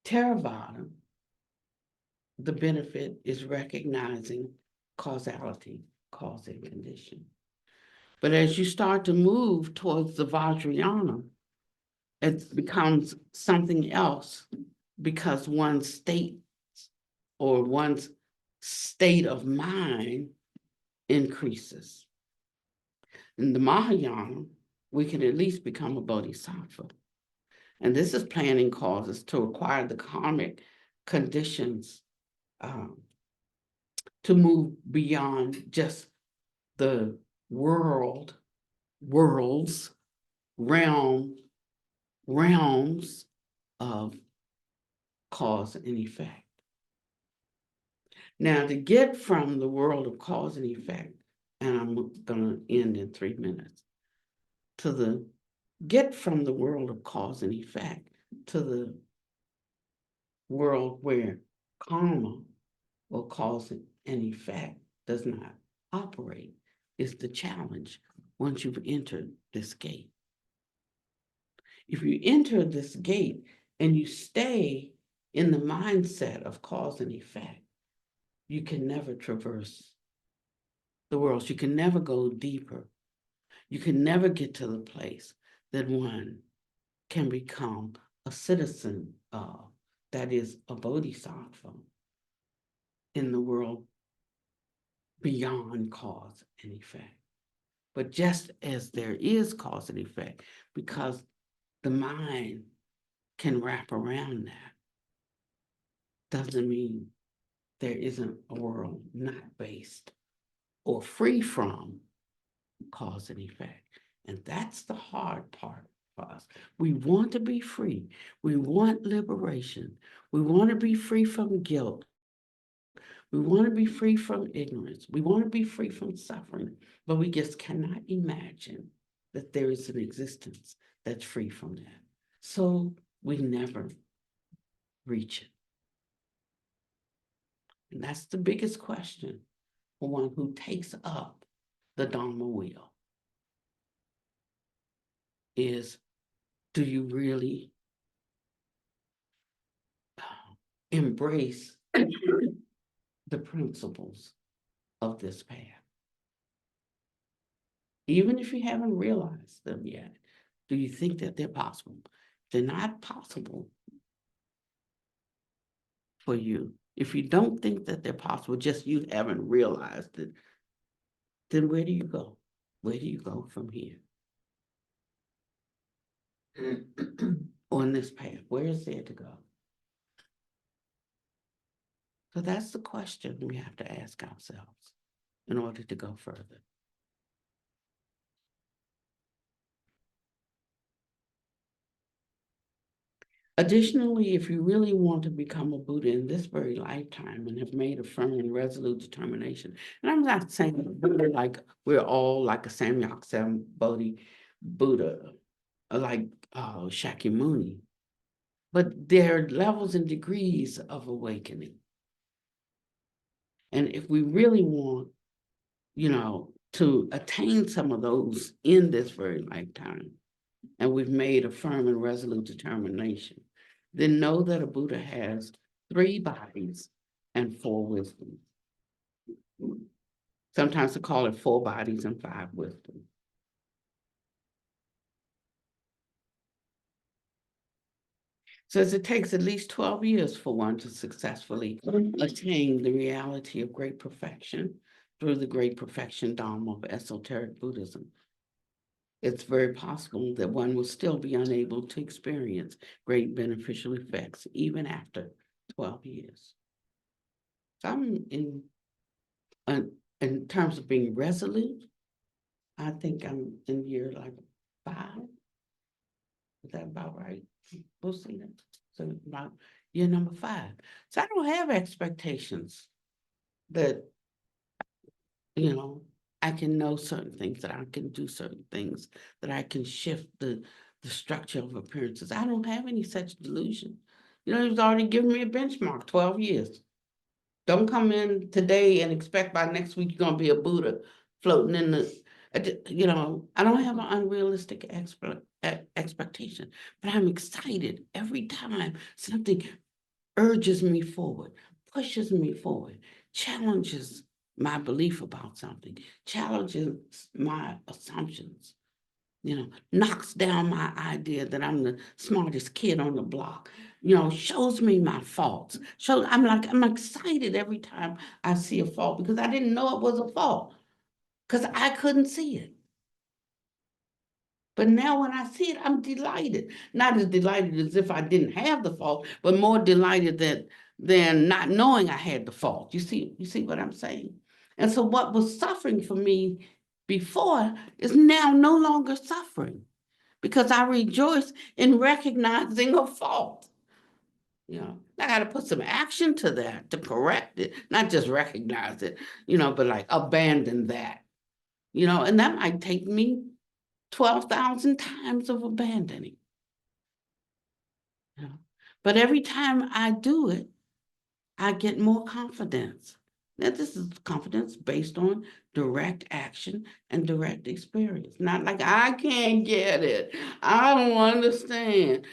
Theravada, the benefit is recognizing causality, cause and condition. But as you start to move towards the Vajrayana, it becomes something else because one's state or one's state of mind increases. In the Mahayana, we can at least become a bodhisattva. And this is planning causes to acquire the karmic conditions to move beyond just the world's realms of cause and effect. Now, to get from the world of cause and effect, and I'm going to end in 3 minutes, get from the world of cause and effect to the world where karma or cause and effect does not operate is the challenge once you've entered this gate. If you enter this gate and you stay in the mindset of cause and effect, you can never traverse the world. You can never go deeper. You can never get to the place that one can become a citizen of, that is a bodhisattva in the world beyond cause and effect. But just as there is cause and effect, because the mind can wrap around that, doesn't mean there isn't a world not based or free from cause and effect. And that's the hard part for us. We want to be free. We want liberation. We want to be free from guilt. We want to be free from ignorance. We want to be free from suffering, but we just cannot imagine that there is an existence that's free from that. So we never reach it. And that's the biggest question for one who takes up the Dharma wheel is, do you really embrace the principles of this path? Even if you haven't realized them yet, do you think that they're possible? If they're not possible for you, if you don't think that they're possible, just you haven't realized it, then where do you go? Where do you go from here? On this path, where is there to go? So that's the question we have to ask ourselves in order to go further. Additionally, if you really want to become a Buddha in this very lifetime and have made a firm and resolute determination, and I'm not saying we're all like a Samyak Bodhi Buddha, like Shakyamuni, but there are levels and degrees of awakening. And if we really want, to attain some of those in this very lifetime, and we've made a firm and resolute determination, then know that a Buddha has 3 bodies and 4 wisdoms. Sometimes they call it 4 bodies and 5 wisdoms. Says it takes at least 12 years for one to successfully attain the reality of great perfection through the great perfection Dharma of esoteric Buddhism. It's very possible that one will still be unable to experience great beneficial effects even after 12 years. So I'm in terms of being resolute, I think I'm in year like 5. Is that about right? We'll see that. So about year number 5. So I don't have expectations that, I can know certain things, that I can do certain things, that I can shift the structure of appearances. I don't have any such delusion. He's already given me a benchmark, 12 years. Don't come in today and expect by next week you're going to be a Buddha floating in the, I don't have an unrealistic expectation, but I'm excited every time something urges me forward, pushes me forward, challenges my belief about something, challenges my assumptions, knocks down my idea that I'm the smartest kid on the block, shows me my faults. I'm excited every time I see a fault because I didn't know it was a fault because I couldn't see it. But now when I see it, I'm delighted. Not as delighted as if I didn't have the fault, but more delighted than not knowing I had the fault. You see what I'm saying? And so what was suffering for me before is now no longer suffering because I rejoice in recognizing a fault. I got to put some action to that to correct it, not just recognize it, but like abandon that, and that might take me 12,000 times of abandoning. But every time I do it, I get more confidence. Now, this is confidence based on direct action and direct experience. Not like I can't get it. I don't understand.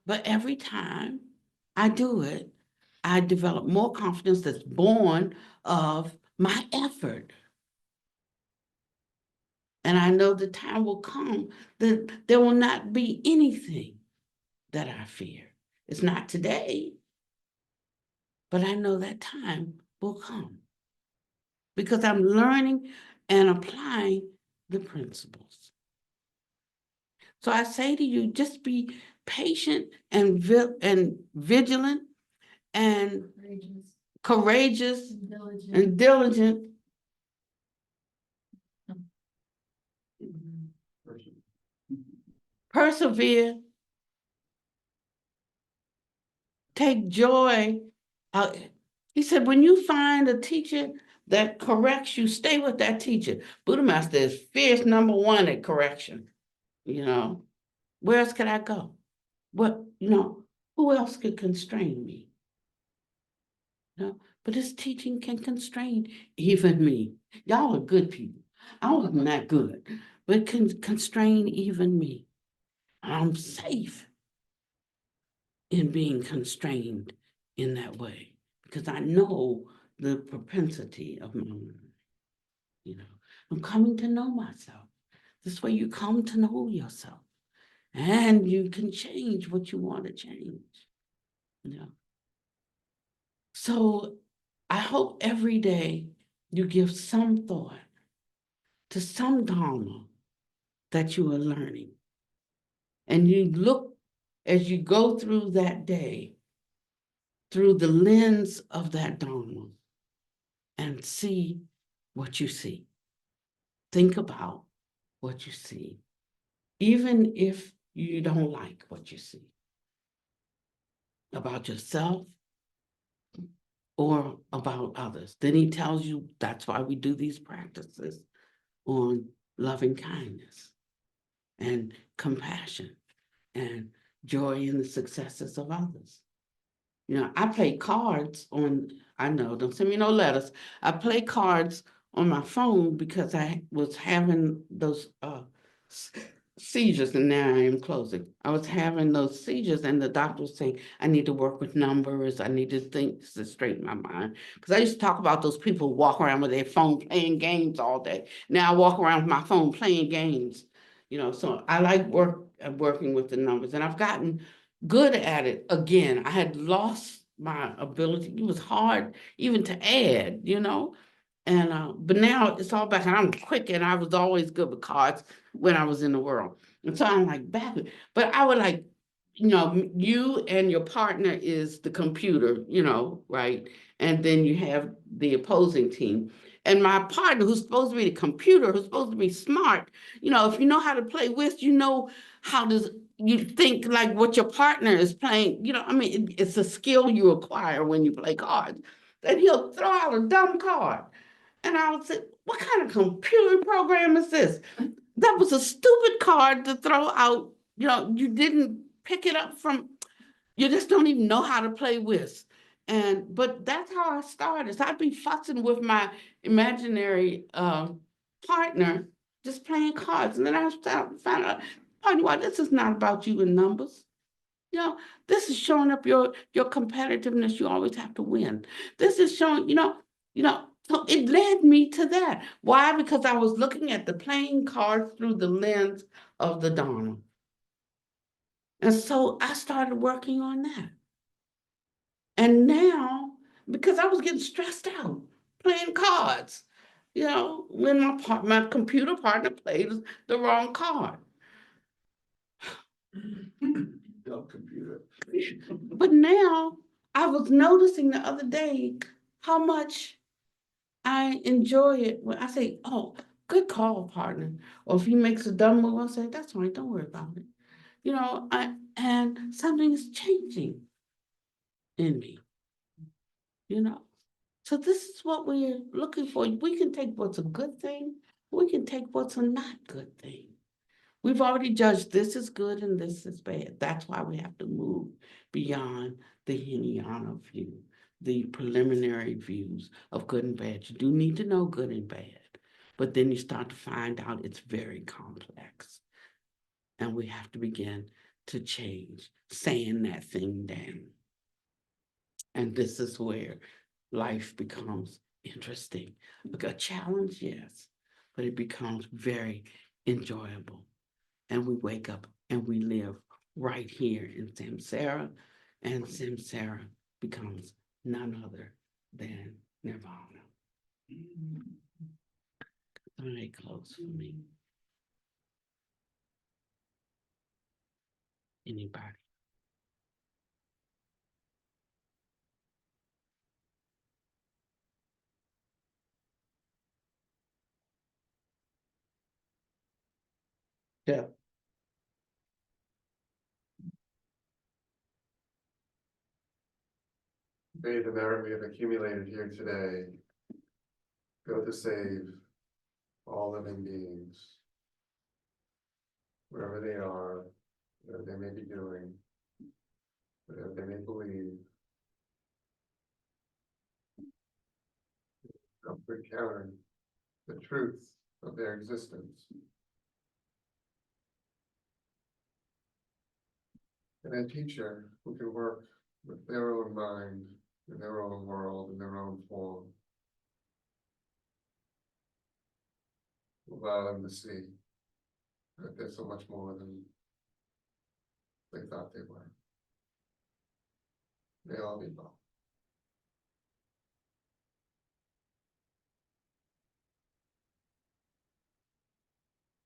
But every time I do it, I develop more confidence that's born of my effort. And I know the time will come that there will not be anything that I fear. It's not today, but I know that time will come because I'm learning and applying the principles. So I say to you, just be patient and vigilant and courageous and diligent. Persevere. Take joy. He said, when you find a teacher that corrects you, stay with that teacher. Buddha Master is fierce #1 at correction. Where else could I go? Who else could constrain me? But his teaching can constrain even me. Y'all are good people. I wasn't that good, but it can constrain even me. I'm safe in being constrained in that way because I know the propensity of my mind. I'm coming to know myself. This way you come to know yourself and you can change what you want to change. So I hope every day you give some thought to some Dharma that you are learning. And you look as you go through that day through the lens of that Dharma and see what you see. Think about what you see, even if you don't like what you see about yourself or about others. Then he tells you that's why we do these practices on loving kindness and compassion and joy in the successes of others. I play cards I know, don't send me no letters. I play cards on my phone because I was having those seizures, and now I am closing. I was having those seizures and the doctor was saying, I need to work with numbers. I need to think to straighten my mind. Because I used to talk about those people who walk around with their phone playing games all day. Now I walk around with my phone playing games. So I like working with the numbers, and I've gotten good at it again. I had lost my ability. It was hard even to add, and but now it's all back, and I'm quick, and I was always good with cards when I was in the world. And so I'm like back, but I would like, you and your partner is the computer, right? And then you have the opposing team. And my partner, who's supposed to be the computer, who's supposed to be smart, if you know how to play whist, how does you think like what your partner is playing, it's a skill you acquire when you play cards. Then he'll throw out a dumb card. And I would say, what kind of computer program is this? That was a stupid card to throw out. You didn't pick it up you just don't even know how to play whist. But that's how I started. So I'd be fussing with my imaginary partner, just playing cards. And then I found out, why this is not about you in numbers. This is showing up your competitiveness. You always have to win. This is showing, so it led me to that. Why? Because I was looking at the playing cards through the lens of the Dharma. And so I started working on that. And now, because I was getting stressed out playing cards, when my computer partner played the wrong card. Dumb computer. But now I was noticing the other day how much I enjoy it when I say, "Oh, good call, partner." Or if he makes a dumb move, I'll say, "That's all right, don't worry about it." And something is changing in me, you know. So this is what we're looking for. We can take what's a good thing, we can take what's a not good thing. We've already judged this is good and this is bad. That's why we have to move beyond the Hinayana view, the preliminary views of good and bad. You do need to know good and bad, but then you start to find out it's very complex. And we have to begin to change, saying that thing down. And this is where life becomes interesting. A challenge, yes, but it becomes very enjoyable. And we wake up and we live right here in Samsara, and Samsara becomes none other than Nirvana. Somebody close for me. Anybody? Yeah. May the merit we have accumulated here today go to save all living beings, wherever they are, whatever they may be doing, whatever they may believe. Come to encounter the truth of their existence. And a teacher who can work with their own mind, in their own world, in their own form. Allow them to see that there's so much more than they thought they were. They all be well.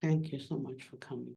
Thank you so much for coming.